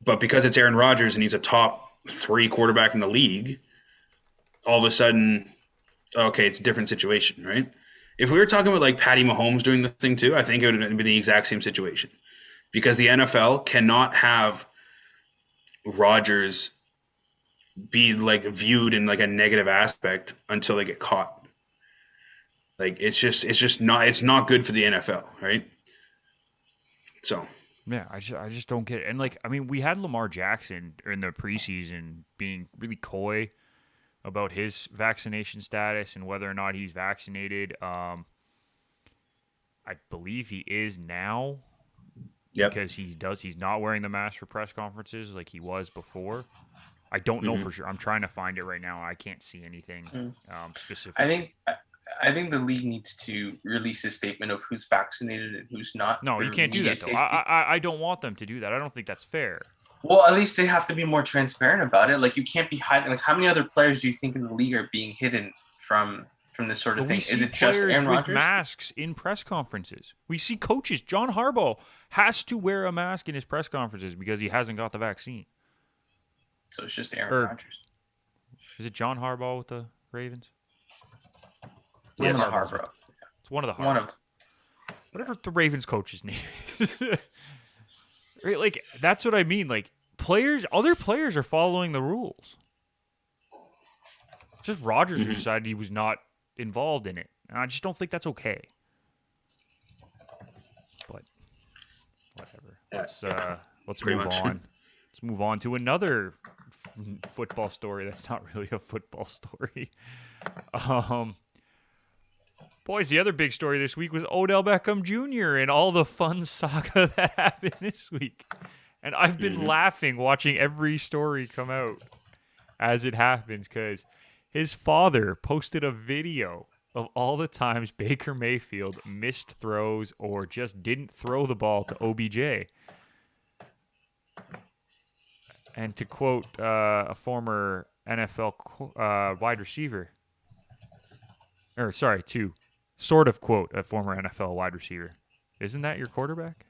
But because it's Aaron Rodgers and he's a top 3 quarterback in the league, all of a sudden, okay, it's a different situation, right? If we were talking about like Patty Mahomes doing the thing too, I think it would have been the exact same situation because the NFL cannot have Rodgers be like viewed in like a negative aspect until they get caught. Like it's not good for the NFL, right? So Yeah, I just don't get it. And like, I mean, we had Lamar Jackson in the preseason being really coy about his vaccination status and whether or not he's vaccinated. I believe he is now yep. because he's not wearing the mask for press conferences like he was before. I don't know for sure. I'm trying to find it right now. I can't see anything specific. I think the league needs to release a statement of who's vaccinated and who's not. No, you can't do that though. I don't want them to do that. I don't think that's fair. Well, at least they have to be more transparent about it. Like, you can't be hiding. Like, how many other players do you think in the league are being hidden from this sort of thing? Is it just Aaron Rodgers? With masks in press conferences. We see coaches. John Harbaugh has to wear a mask in his press conferences because he hasn't got the vaccine. So it's just Aaron Rodgers. Is it John Harbaugh with the Ravens? One of the Harbaughs. It's one of the Harbaughs. Whatever the Ravens coach's name is. Right? Like, that's what I mean. Like, other players are following the rules. It's just Rodgers who decided he was not involved in it. And I just don't think that's okay. But whatever. Let's move on. Let's move on to another football story that's not really a football story. Boys, the other big story this week was Odell Beckham Jr. and all the fun saga that happened this week. And I've been laughing watching every story come out as it happens because his father posted a video of all the times Baker Mayfield missed throws or just didn't throw the ball to OBJ. And to quote a former NFL wide receiver, to sort of quote a former NFL wide receiver, isn't that your quarterback?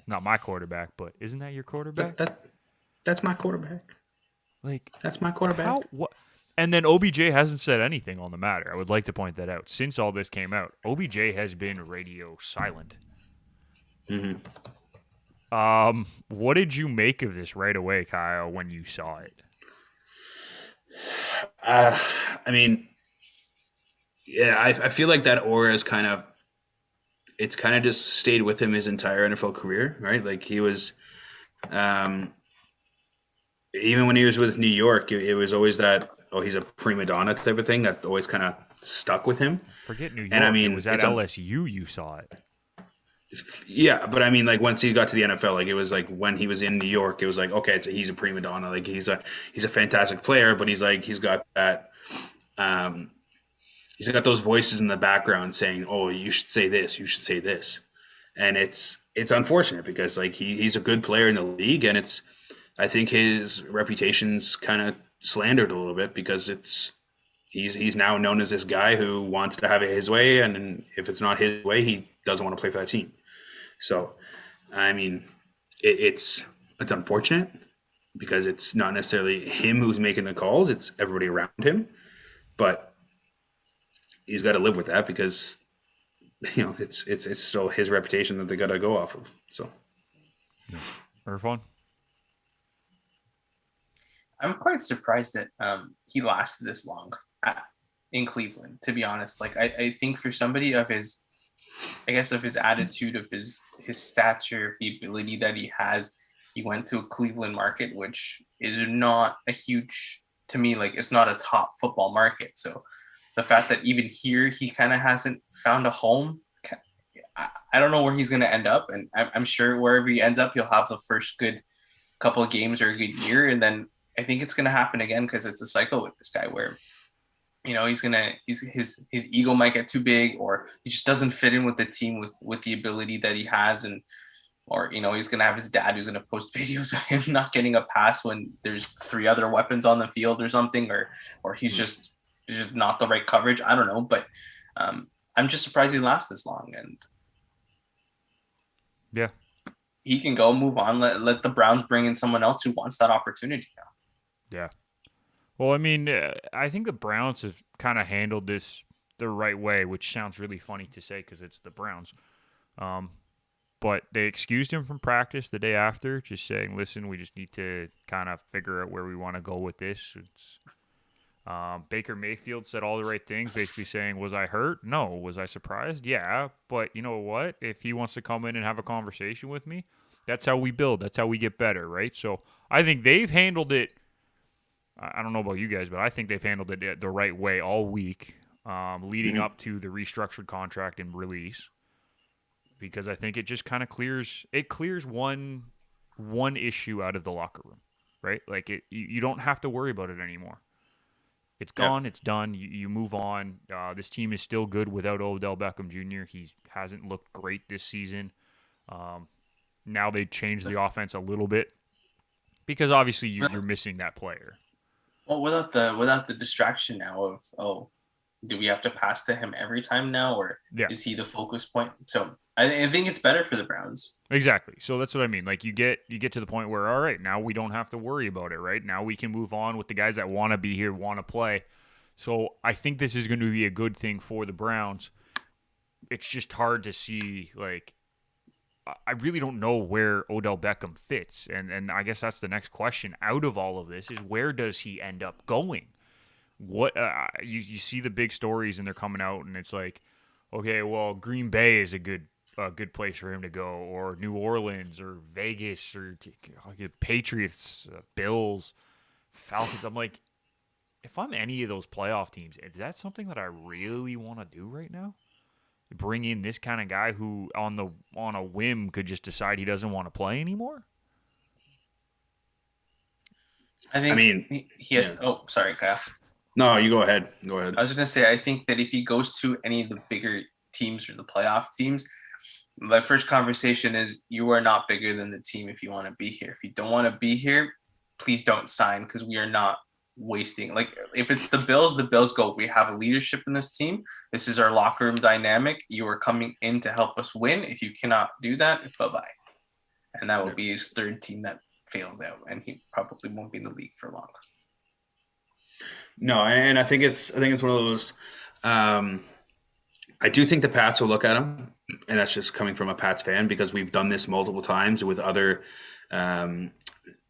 Not my quarterback, but isn't that your quarterback? That's my quarterback. Like, that's my quarterback. What? And then OBJ hasn't said anything on the matter. I would like to point that out. Since all this came out, OBJ has been radio silent. What did you make of this right away, Kyle, when you saw it? I mean, yeah, I feel like that aura is kind of just stayed with him his entire NFL career, right? Like he was, even when he was with New York, it was always that, oh, he's a prima donna type of thing that always kind of stuck with him. Forget New York. And I mean, it was at LSU you saw it. Yeah, but I mean, like once he got to the NFL, like it was like when he was in New York, it was like, okay, he's a prima donna. Like he's a fantastic player, but he's got that he's got those voices in the background saying, "Oh, you should say this. You should say this," and it's unfortunate because like he's a good player in the league, and it's I think his reputation's kind of slandered a little bit because he's now known as this guy who wants to have it his way, and if it's not his way, he doesn't want to play for that team. So, I mean, it's unfortunate because it's not necessarily him who's making the calls; it's everybody around him. But he's got to live with that because it's still his reputation that they got to go off of. So, Irfan? I'm quite surprised that he lasted this long in Cleveland. To be honest, like I think for somebody of his, I guess of his attitude, of his stature, of the ability that he has, he went to a Cleveland market, which is not a huge to me. Like it's not a top football market. So the fact that even here he kind of hasn't found a home. I don't know where he's going to end up, and I'm sure wherever he ends up, he'll have the first good couple of games or a good year, and then I think it's going to happen again because it's a cycle with this guy where his ego might get too big, or he just doesn't fit in with the team with the ability that he has, and or he's going to have his dad who's going to post videos of him not getting a pass when there's three other weapons on the field or something, or he's just not the right coverage. I don't know, but I'm just surprised he lasts this long, and Yeah. he can go move on. Let the Browns bring in someone else who wants that opportunity now. Yeah. Well, I mean, I think the Browns have kind of handled this the right way, which sounds really funny to say because it's the Browns. Um, but they excused him from practice the day after, just saying, "Listen, we just need to kind of figure out where we want to go with this." Baker Mayfield said all the right things, basically saying, "Was I hurt? No. Was I surprised? Yeah. But you know what? If he wants to come in and have a conversation with me, that's how we build. That's how we get better, right?" So I think they've handled it. I don't know about you guys, but I think they've handled it the right way all week, leading up to the restructured contract and release, because I think it just kind of clears one issue out of the locker room, right? Like you don't have to worry about it anymore. It's yeah. gone. It's done. You move on. This team is still good without Odell Beckham Jr. He hasn't looked great this season. Um, now they changed the offense a little bit because obviously you're missing that player. Well, without the distraction now of, oh, do we have to pass to him every time now, or Yeah, is he the focus point? So I think it's better for the Browns. exactly. So that's what I mean. Like you get to the point where all right, now we don't have to worry about it. Right now we can move on with the guys that want to be here, want to play. So I think this is going to be a good thing for the Browns. It's just hard to see like I really don't know where Odell Beckham fits, and I guess that's the next question. Out of all of this, is where does he end up going? What you see the big stories and they're coming out, and it's like, okay, well, Green Bay is a good place for him to go, or New Orleans, or Vegas, or Patriots, Bills, Falcons. I'm like, if I'm any of those playoff teams, is that something that I really want to do right now? Bring in this kind of guy who on a whim could just decide he doesn't want to play anymore? I I think mean, he yeah. has. Oh, sorry, Kyle. No, you go ahead. Go ahead. I was gonna say I think that if he goes to any of the bigger teams or the playoff teams, my first conversation is you are not bigger than the team if you want to be here. If you don't want to be here, please don't sign because we are not wasting. Like if it's the Bills go, we have a leadership in this team. This is our locker room dynamic. You are coming in to help us win. If you cannot do that, bye bye. And that will be his third team that fails out, and he probably won't be in the league for long. No, and I think it's one of those. Um, I do think the Pats will look at him, and that's just coming from a Pats fan because we've done this multiple times with other um,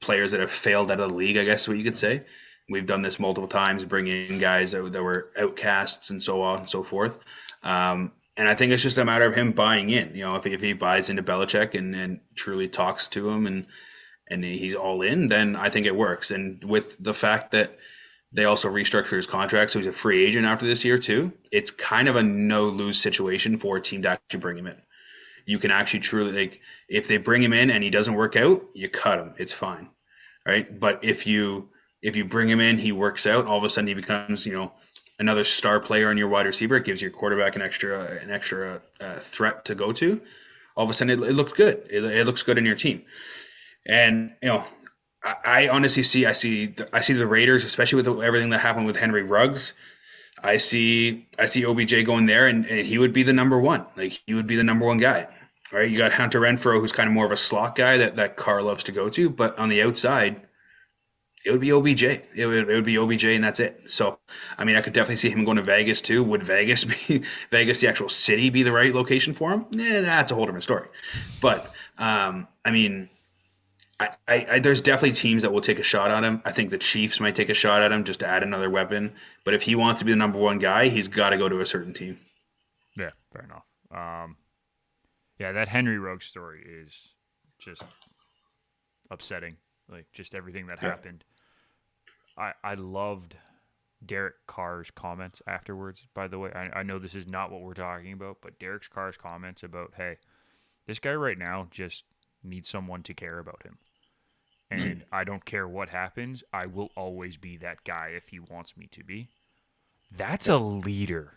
players that have failed out of the league. I guess is what you could say. We've done this multiple times, bringing in guys that were outcasts and so on and so forth. And I think it's just a matter of him buying in. If he buys into Belichick and truly talks to him and he's all in, then I think it works. And with the fact that they also restructured his contract, so he's a free agent after this year too. It's kind of a no-lose situation for a team to actually bring him in. You can actually truly if they bring him in and he doesn't work out, you cut him. It's fine, right? But if you bring him in, he works out. All of a sudden, he becomes another star player on your wide receiver. It gives your quarterback an extra threat to go to. All of a sudden, it looks good. It looks good in your team. And I honestly see the Raiders, especially with everything that happened with Henry Ruggs. I see OBJ going there, and he would be the number one. Like, he would be the number one guy. Right? You got Hunter Renfrow, who's kind of more of a slot guy that Carr loves to go to, but on the outside, it would be OBJ. It would be OBJ, and that's it. So, I mean, I could definitely see him going to Vegas too. Would Vegas the actual city, be the right location for him? That's a whole different story. But I mean, there's definitely teams that will take a shot at him. I think the Chiefs might take a shot at him just to add another weapon. But if he wants to be the number one guy, he's got to go to a certain team. Yeah, fair enough. Yeah, that Henry Ruggs story is just upsetting. Like, just everything that happened. I loved Derek Carr's comments afterwards, by the way. I know this is not what we're talking about, but Derek Carr's comments about, hey, this guy right now just needs someone to care about him. And I don't care what happens. I will always be that guy if he wants me to be. That's a leader.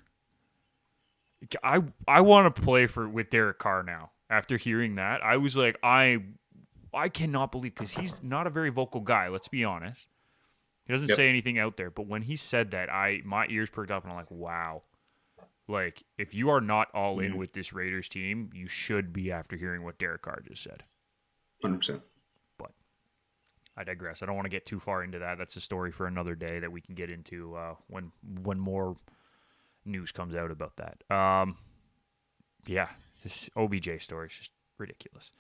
I want to play with Derek Carr now. After hearing that, I was like, I cannot believe, because he's not a very vocal guy, let's be honest. He doesn't say anything out there, but when he said that, my ears perked up, and I'm like, wow. Like, if you are not all in with this Raiders team, you should be, after hearing what Derek Carr just said. 100%. But I digress. I don't want to get too far into that. That's a story for another day that we can get into when more news comes out about that. Yeah, this OBJ story is just ridiculous.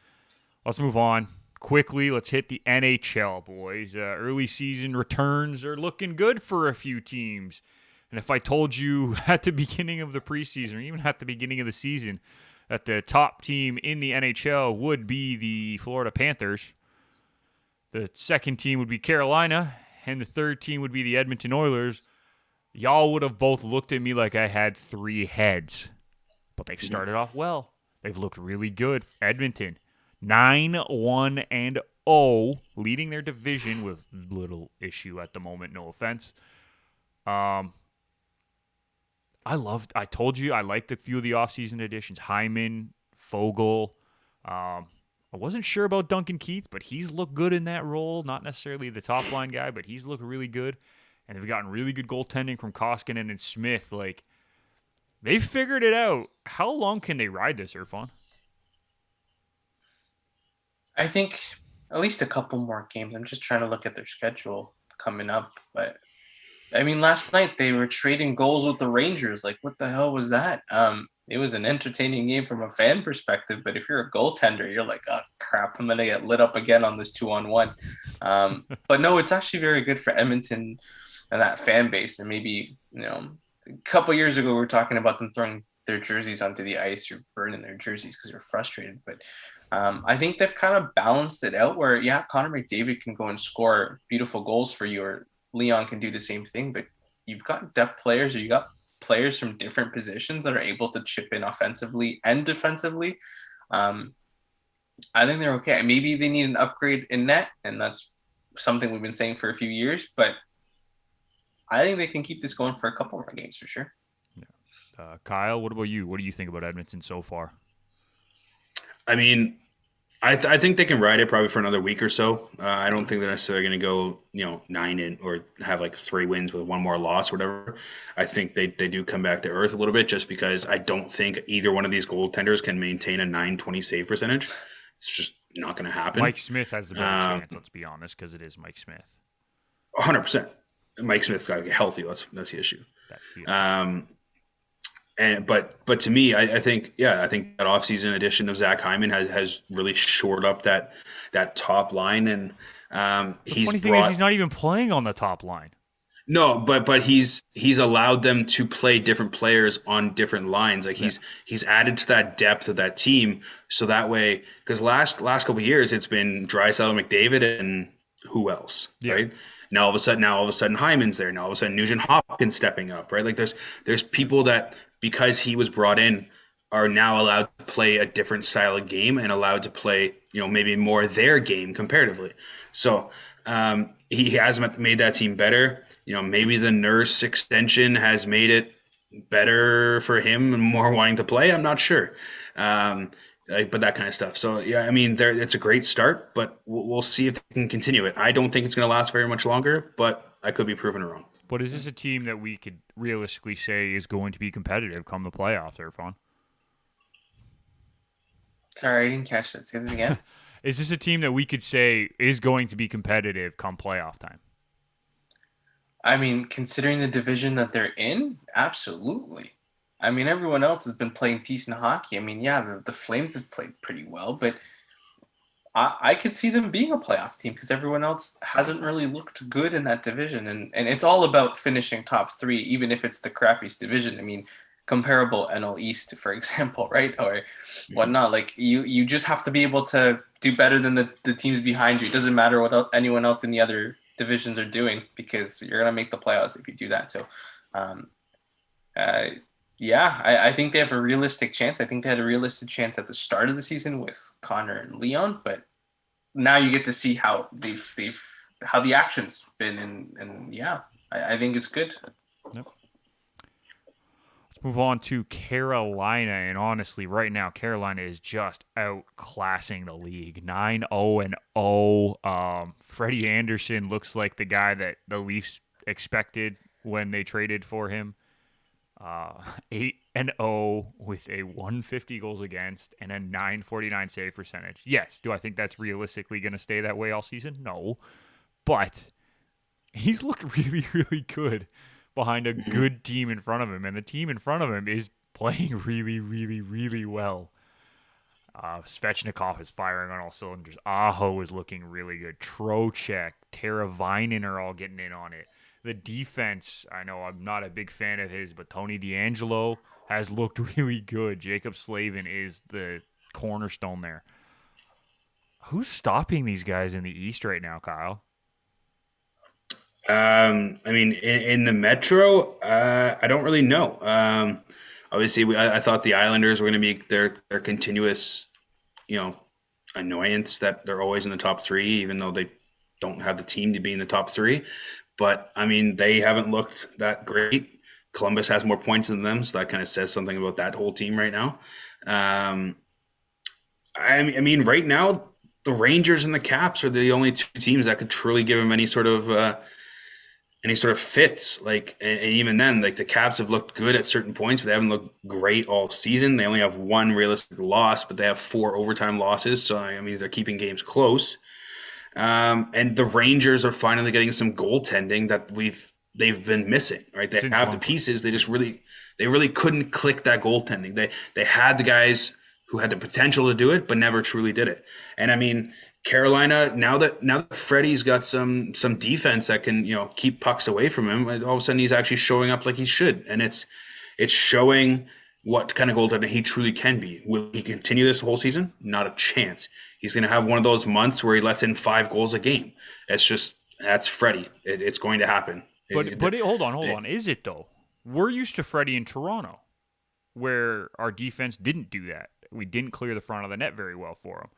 Let's move on. Quickly, let's hit the NHL, boys. Early season returns are looking good for a few teams. And if I told you at the beginning of the preseason, or even at the beginning of the season, that the top team in the NHL would be the Florida Panthers, the second team would be Carolina, and the third team would be the Edmonton Oilers, y'all would have both looked at me like I had three heads. But they've started off well. They've looked really good. Edmonton, 9-1-0, leading their division with little issue at the moment, no offense. I told you I liked a few of the offseason additions. Hyman, Fogle. I wasn't sure about Duncan Keith, but he's looked good in that role. Not necessarily the top line guy, but he's looked really good. And they've gotten really good goaltending from Koskinen and Smith. Like, they've figured it out. How long can they ride this, Irfan? I think at least a couple more games. I'm just trying to look at their schedule coming up. But, I mean, last night they were trading goals with the Rangers. Like, what the hell was that? It was an entertaining game from a fan perspective. But if you're a goaltender, you're like, oh, crap, I'm going to get lit up again on this 2-on-1. But, no, it's actually very good for Edmonton and that fan base. And maybe, a couple years ago, we were talking about them throwing their jerseys onto the ice or burning their jerseys because they're frustrated. But I think they've kind of balanced it out where, Connor McDavid can go and score beautiful goals for you, or Leon can do the same thing. But you've got depth players, or you got players from different positions that are able to chip in offensively and defensively. I think they're okay. Maybe they need an upgrade in net, and that's something we've been saying for a few years. But I think they can keep this going for a couple more games for sure. Yeah. Kyle, what about you? What do you think about Edmonton so far? I mean, I think they can ride it probably for another week or so. I don't think they're necessarily going to go, 9 or have like 3 wins with one more loss or whatever. I think they do come back to earth a little bit, just because I don't think either one of these goaltenders can maintain a .920 save percentage. It's just not going to happen. Mike Smith has the better chance, let's be honest, because it is Mike Smith. 100%. Mike Smith's got to get healthy. That's the issue. That's the issue. But to me, I think that offseason addition of Zach Hyman has really shored up that top line, and the funny thing is he's not even playing on the top line. No, but he's allowed them to play different players on different lines. Like, he's added to that depth of that team, so that way, because last couple of years it's been Draisaitl, McDavid, and who else, right? Now all of a sudden Hyman's there. Now all of a sudden Nugent Hopkins stepping up, right? Like, there's people that, because he was brought in, are now allowed to play a different style of game and allowed to play, maybe more their game comparatively. So he has made that team better. maybe the Nurse extension has made it better for him and more wanting to play. I'm not sure. But that kind of stuff. So yeah, I mean, it's a great start, but we'll see if they can continue it. I don't think it's going to last very much longer, but I could be proven wrong. But is this a team that we could realistically say is going to be competitive come the playoffs, Irfan? Sorry, I didn't catch that. Say that again. Is this a team that we could say is going to be competitive come playoff time? I mean, considering the division that they're in, absolutely. I mean, everyone else has been playing decent hockey. I mean, yeah, the Flames have played pretty well, but I could see them being a playoff team because everyone else hasn't really looked good in that division. And it's all about finishing top three, even if it's the crappiest division. I mean, comparable NL East, for example, right? Or whatnot. Like you just have to be able to do better than the teams behind you. It doesn't matter what anyone else in the other divisions are doing because you're going to make the playoffs if you do that. So, um, yeah, I think they have a realistic chance. I think they had a realistic chance at the start of the season with Connor and Leon, but now you get to see how they've how the action's been, and yeah, I think it's good. Yep. Let's move on to Carolina, and honestly, right now Carolina is just outclassing the league. 9-0-0. Freddie Anderson looks like the guy that the Leafs expected when they traded for him. 8-0 with a 150 goals against and a 949 save percentage. Yes, do I think that's realistically going to stay that way all season? No, but he's looked really, really good behind a good team in front of him, and the team in front of him is playing really, really, really well. Svechnikov is firing on all cylinders. Aho is looking really good. Trocheck, Teravainen are all getting in on it. The defense, I know I'm not a big fan of his, but Tony DeAngelo has looked really good. Jacob Slavin is the cornerstone there. Who's stopping these guys in the East right now, Kyle? I mean, in the Metro, I don't really know. Obviously, I thought the Islanders were going to be their continuous, annoyance that they're always in the top three, even though they don't have the team to be in the top three. But I mean, they haven't looked that great. Columbus has more points than them, so that kind of says something about that whole team right now. I mean, right now, the Rangers and the Caps are the only two teams that could truly give them any sort of fits. Like, and even then, like the Caps have looked good at certain points, but they haven't looked great all season. They only have one realistic loss, but they have 4 overtime losses. So I mean, they're keeping games close. And the Rangers are finally getting some goaltending that they've been missing. Right, they have the pieces. They just really couldn't click that goaltending. They had the guys who had the potential to do it, but never truly did it. And I mean, Carolina, now that Freddie's got some defense that can keep pucks away from him, all of a sudden he's actually showing up like he should, and it's showing what kind of goaltender he truly can be. Will he continue this whole season? Not a chance. He's going to have one of those months where he lets in 5 goals a game. That's Freddie. It's going to happen. But hold on. Is it though? We're used to Freddie in Toronto, where our defense didn't do that. We didn't clear the front of the net very well for him.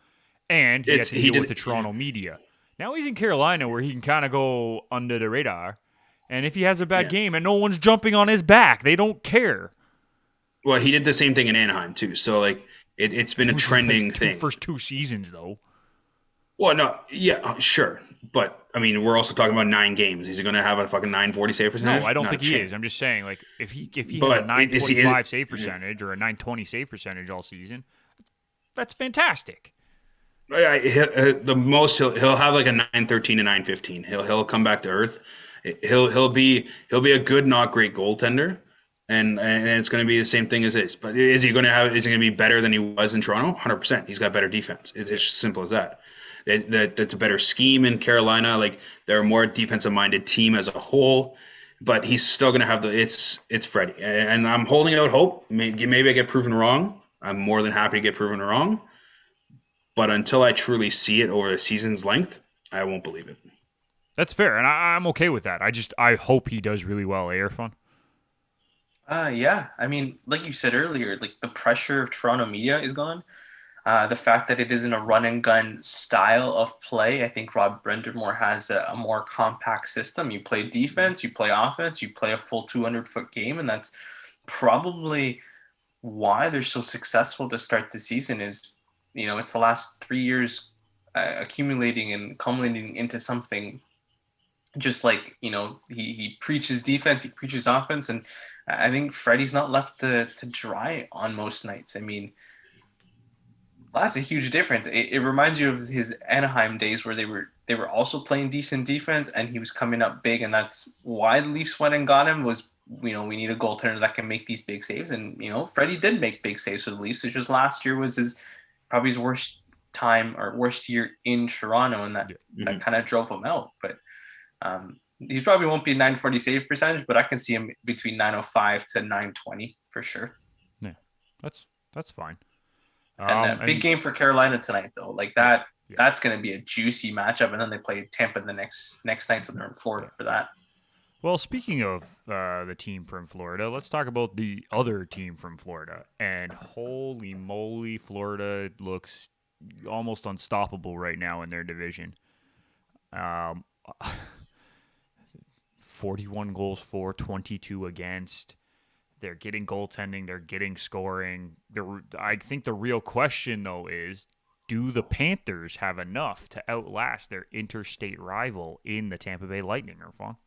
And he had to deal with the Toronto media. Now he's in Carolina where he can kind of go under the radar. And if he has a bad game and no one's jumping on his back, they don't care. Well, he did the same thing in Anaheim too. So like it's been a trending thing. First 2 seasons though. Well, no, yeah, sure. But I mean, we're also talking about 9 games. Is he going to have a fucking 940 save percentage? No, I don't think he is. I'm just saying, like, if he has a 925 save percentage or a 920 save percentage all season, that's fantastic. The most he'll have like a 913 to 915. He'll come back to earth. He'll be a good, not great goaltender, and it's going to be the same thing as this. But is he going to be better than he was in Toronto? 100%. He's got better defense. It's simple as that. That's a better scheme in Carolina. Like they're a more defensive minded team as a whole, but he's still going to have it's Freddie, and I'm holding out hope. Maybe I get proven wrong. I'm more than happy to get proven wrong. But until I truly see it over a season's length, I won't believe it. That's fair, and I'm okay with that. I hope he does really well, Irfan. Yeah. I mean, like you said earlier, like the pressure of Toronto media is gone. The fact that it isn't a run and gun style of play, I think Rob Brendermore has a more compact system. You play defense, you play offense, you play a full 200-foot game, and that's probably why they're so successful to start the season. Is it's the last 3 years accumulating and culminating into something just like he preaches defense, he preaches offense, and I think Freddie's not left to dry on most nights. I mean, that's a huge difference. It reminds you of his Anaheim days where they were also playing decent defense and he was coming up big, and that's why the Leafs went and got him. Was we need a goaltender that can make these big saves, and Freddie did make big saves for the Leafs. It's just last year was probably his worst time or worst year in Toronto, and that kind of drove him out. But he probably won't be 940 save percentage, but I can see him between 905 to 920 for sure. Yeah, that's fine. And big game for Carolina tonight, though. Like that, yeah. That's going to be a juicy matchup. And then they play Tampa the next night, so they're in Florida for that. Well, speaking of the team from Florida, let's talk about the other team from Florida. And holy moly, Florida looks almost unstoppable right now in their division. 41 goals for, 22 against. They're getting goaltending. They're getting scoring. I think the real question, though, is do the Panthers have enough to outlast their interstate rival in the Tampa Bay Lightning, Irfan?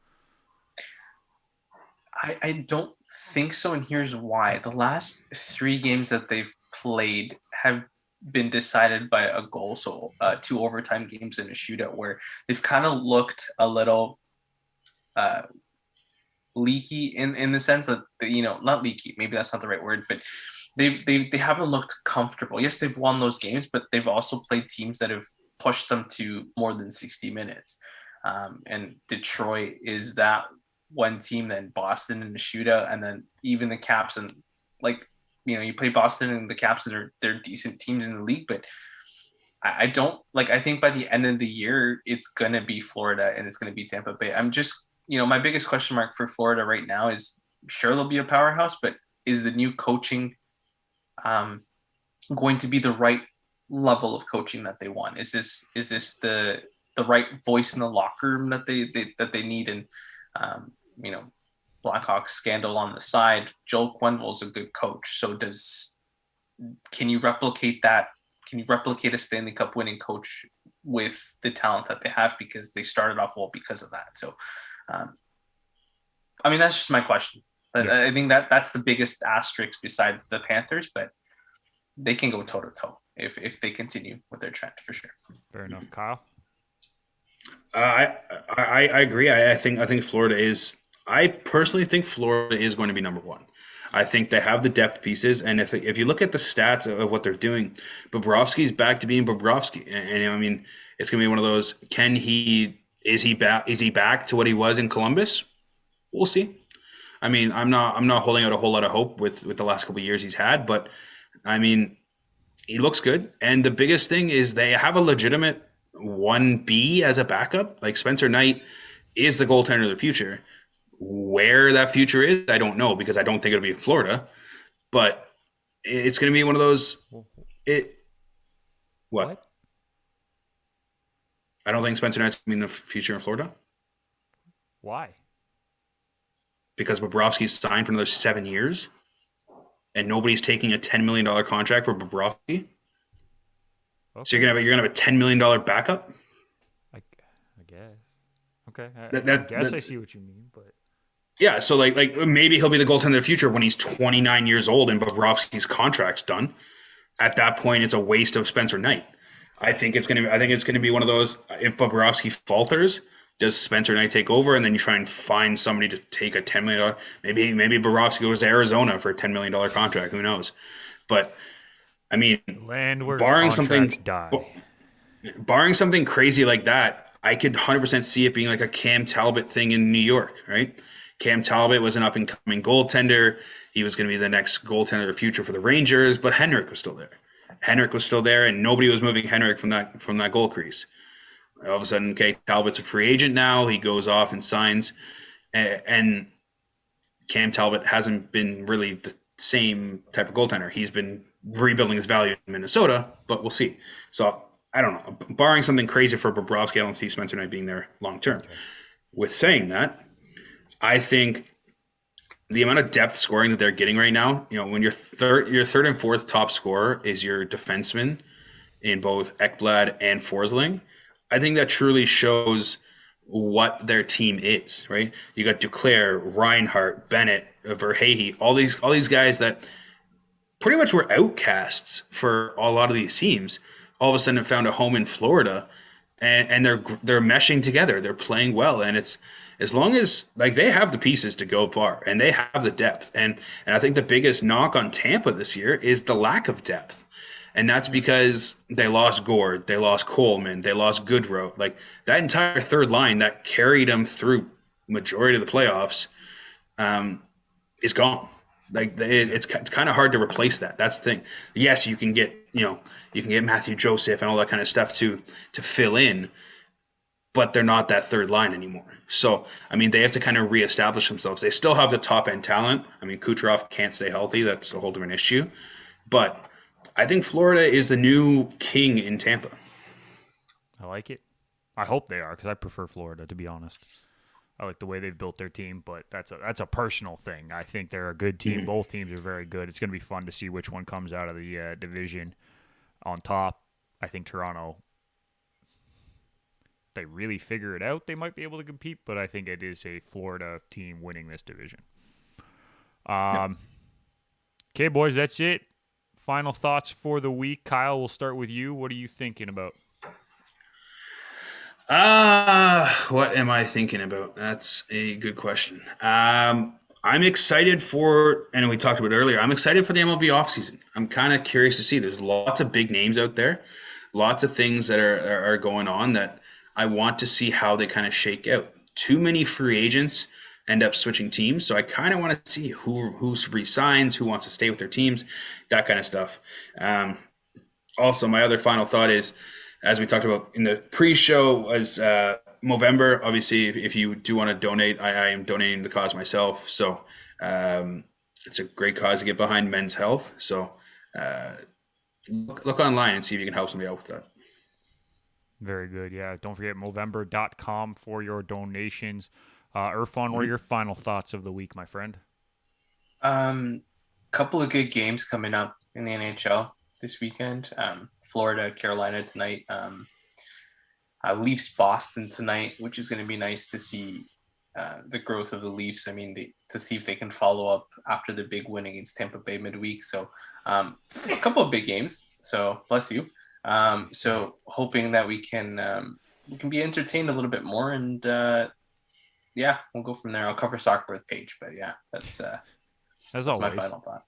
I don't think so, and here's why. The last 3 games that they've played have been decided by a goal, so 2 overtime games and a shootout, where they've kind of looked a little leaky in the sense that not leaky, maybe that's not the right word, but they haven't looked comfortable. Yes, they've won those games, but they've also played teams that have pushed them to more than 60 minutes. And Detroit is that one team, then Boston in the shootout, and then even the Caps. And you play Boston and the Caps, and they're decent teams in the league, but I don't I think by the end of the year it's gonna be Florida and it's gonna be Tampa Bay. I'm just my biggest question mark for Florida right now is, sure, they'll be a powerhouse, but is the new coaching going to be the right level of coaching that they want? Is this the right voice in the locker room that they need? And Blackhawks scandal on the side, Joel Quenneville's a good coach. So can you replicate that? Can you replicate a Stanley Cup winning coach with the talent that they have? Because they started off well because of that. So that's just my question. Yeah. I think that's the biggest asterisk beside the Panthers, but they can go toe to toe if they continue with their trend for sure. Fair enough, Kyle. I agree. I think Florida is. I personally think Florida is going to be number one. I think they have the depth pieces, and if you look at the stats of what they're doing, Bobrovsky's back to being Bobrovsky, and it's going to be one of those. Is he back to what he was in Columbus? We'll see. I'm not holding out a whole lot of hope with the last couple of years he's had, but he looks good. And the biggest thing is they have a legitimate 1B as a backup. Like Spencer Knight is the goaltender of the future. Where that future is, I don't know, because I don't think it'll be in Florida. But it's going to be one of those. What? I don't think Spencer Knight's going to be in the future in Florida. Why? Because Bobrovsky's signed for another 7 years, and nobody's taking a $10 million contract for Bobrovsky. Okay. So you're gonna have a $10 million backup. I guess. Okay. I see what you mean, but yeah. So like maybe he'll be the goaltender of the future when he's 29 years old and Bobrovsky's contract's done. At that point, it's a waste of Spencer Knight. I think it's gonna be one of those. If Bobrovsky falters, does Spencer Knight take over, and then you try and find somebody to take a $10 million? Maybe Bobrovsky goes to Arizona for a $10 million contract. Who knows? But land where barring contracts die. Barring something crazy like that, I could 100% see it being like a Cam Talbot thing in New York, right? Cam Talbot was an up-and-coming goaltender. He was going to be the next goaltender of the future for the Rangers, but Henrik was still there. And nobody was moving Henrik from that goal crease. All of a sudden, okay, Talbot's a free agent now. He goes off and signs. And Cam Talbot hasn't been really same type of goaltender. He's been rebuilding his value in Minnesota, but we'll see. So I don't know. Barring something crazy for Bobrovsky, I don't see Spencer Knight being there long term. Okay. With saying that, I think the amount of depth scoring that they're getting right now, when your third and fourth top scorer is your defenseman in both Ekblad and Forsling, I think that truly shows what their team is, right? You got Duclair, Reinhart, Bennett, Verhey, all these guys that pretty much were outcasts for a lot of these teams. All of a sudden, have found a home in Florida, and they're meshing together. They're playing well, and it's as long as like they have the pieces to go far, and they have the depth. And I think the biggest knock on Tampa this year is the lack of depth. And that's because they lost Gord, they lost Coleman, they lost Goodrow. Like that entire third line that carried them through majority of the playoffs is gone. Like it's kind of hard to replace that. That's the thing. Yes, you can get Matthew Joseph and all that kind of stuff to fill in, but they're not that third line anymore. So I mean, they have to kind of reestablish themselves. They still have the top end talent. I mean, Kucherov can't stay healthy. That's a whole different issue. But I think Florida is the new king in Tampa. I like it. I hope they are because I prefer Florida, to be honest. I like the way they've built their team, but that's a personal thing. I think they're a good team. Both teams are very good. It's going to be fun to see which one comes out of the division on top. I think Toronto, if they really figure it out, they might be able to compete, but I think it is a Florida team winning this division. Okay, boys, that's it. Final thoughts for the week. Kyle, we'll start with you. What are you thinking about? What am I thinking about? That's a good question. I'm excited for, and we talked about it earlier, I'm excited for the MLB offseason. I'm kind of curious to see. There's lots of big names out there, lots of things that are going on that I want to see how they kind of shake out. Too many free agents end up switching teams, so I kind of want to see who resigns, who wants to stay with their teams, that kind of stuff. Also, my other final thought is, as we talked about in the pre-show, was Movember. Obviously, if you do want to donate, I am donating to the cause myself. So it's a great cause to get behind, men's health. So look online and see if you can help somebody out with that. Very good. Yeah. Don't forget Movember.com for your donations. Irfan, what are your final thoughts of the week, my friend? Couple of good games coming up in the NHL this weekend. Florida, Carolina tonight. Leafs, Boston tonight, which is going to be nice to see the growth of the Leafs. I mean, to see if they can follow up after the big win against Tampa Bay midweek. So a couple of big games. So bless you. So hoping that we can be entertained a little bit more, and yeah, we'll go from there. I'll cover soccer with Paige, but yeah, that's always my final thought.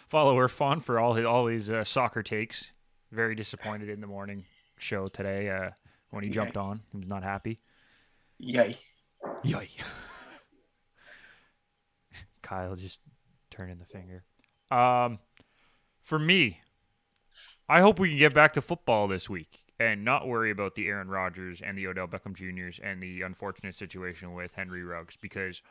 Follow Irfan for all these soccer takes. Very disappointed in the morning show today when he jumped on. He was not happy. Yay. Kyle just turning the finger. For me, I hope we can get back to football this week and not worry about the Aaron Rodgers and the Odell Beckham Jr.'s and the unfortunate situation with Henry Ruggs, because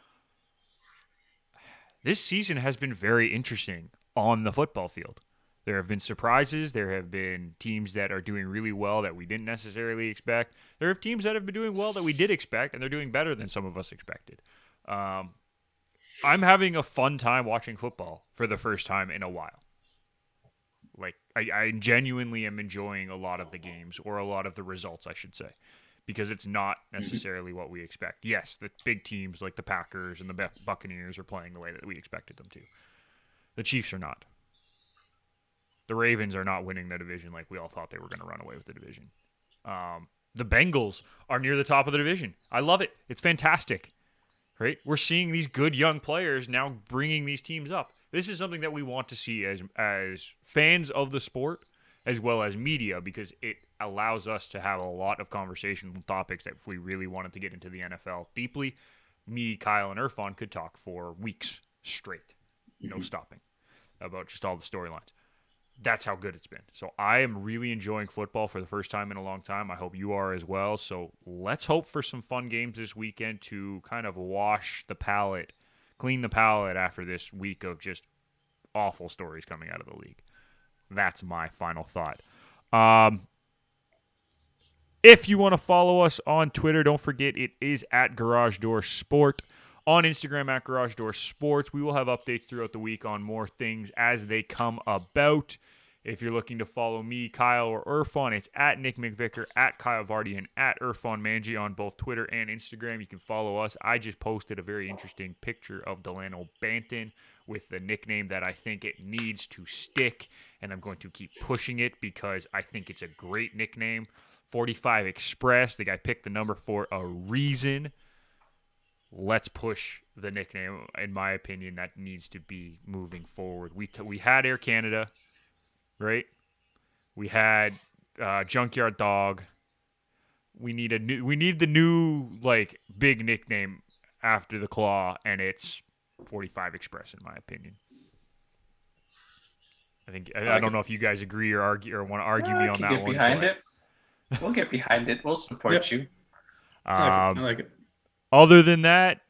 this season has been very interesting on the football field. There have been surprises. There have been teams that are doing really well that we didn't necessarily expect. There are teams that have been doing well that we did expect, and they're doing better than some of us expected. I'm having a fun time watching football for the first time in a while. Like, I genuinely am enjoying a lot of the games, or a lot of the results, I should say, because it's not necessarily what we expect. Yes, the big teams like the Packers and the Buccaneers are playing the way that we expected them to. The Chiefs are not. The Ravens are not winning the division like we all thought they were going to run away with the division. The Bengals are near the top of the division. I love it. It's fantastic. Right? We're seeing these good young players now bringing these teams up. This is something that we want to see as fans of the sport, as well as media, because it allows us to have a lot of conversational topics that if we really wanted to get into the NFL deeply, me, Kyle, and Irfan could talk for weeks straight, no stopping, about just all the storylines. That's how good it's been. So I am really enjoying football for the first time in a long time. I hope you are as well. So let's hope for some fun games this weekend to kind of wash the palate, clean the palate after this week of just awful stories coming out of the league. That's my final thought. If you want to follow us on Twitter, don't forget it is at Garage Door Sport. On Instagram at Garage Door Sports. We will have updates throughout the week on more things as they come about. If you're looking to follow me, Kyle, or Irfan, it's at Nick McVicker, at Kyle Vardy, and at Irfan Manji on both Twitter and Instagram. You can follow us. I just posted a very interesting picture of Delano Banton with the nickname that I think it needs to stick, and I'm going to keep pushing it because I think it's a great nickname. 45 Express. The guy picked the number for a reason. Let's push the nickname, in my opinion, that needs to be moving forward. We had Air Canada, right? We had Junkyard Dog. We need the new like big nickname after the Claw, and it's 45 Express, in my opinion. I don't know if you guys agree or argue or want to argue me on that get one. Behind it. We'll get behind it. We'll support you. I like it. Other than that,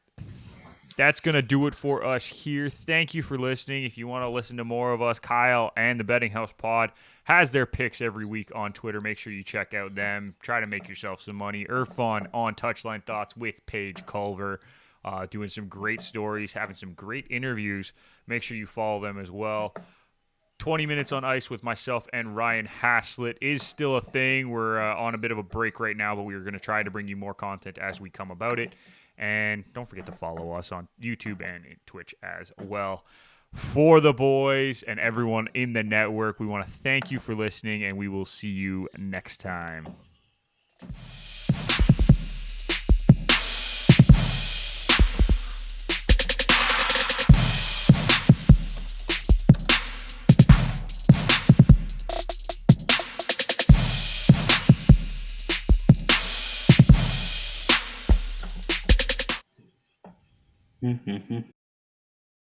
that's going to do it for us here. Thank you for listening. If you want to listen to more of us, Kyle and the Betting House Pod has their picks every week on Twitter. Make sure you check out them. Try to make yourself some money. Irfan on Touchline Thoughts with Paige Culver, doing some great stories, having some great interviews. Make sure you follow them as well. 20 Minutes on Ice with myself and Ryan Haslett is still a thing. We're on a bit of a break right now, but we're going to try to bring you more content as we come about it. And don't forget to follow us on YouTube and Twitch as well. For the boys and everyone in the network, we want to thank you for listening, and we will see you next time.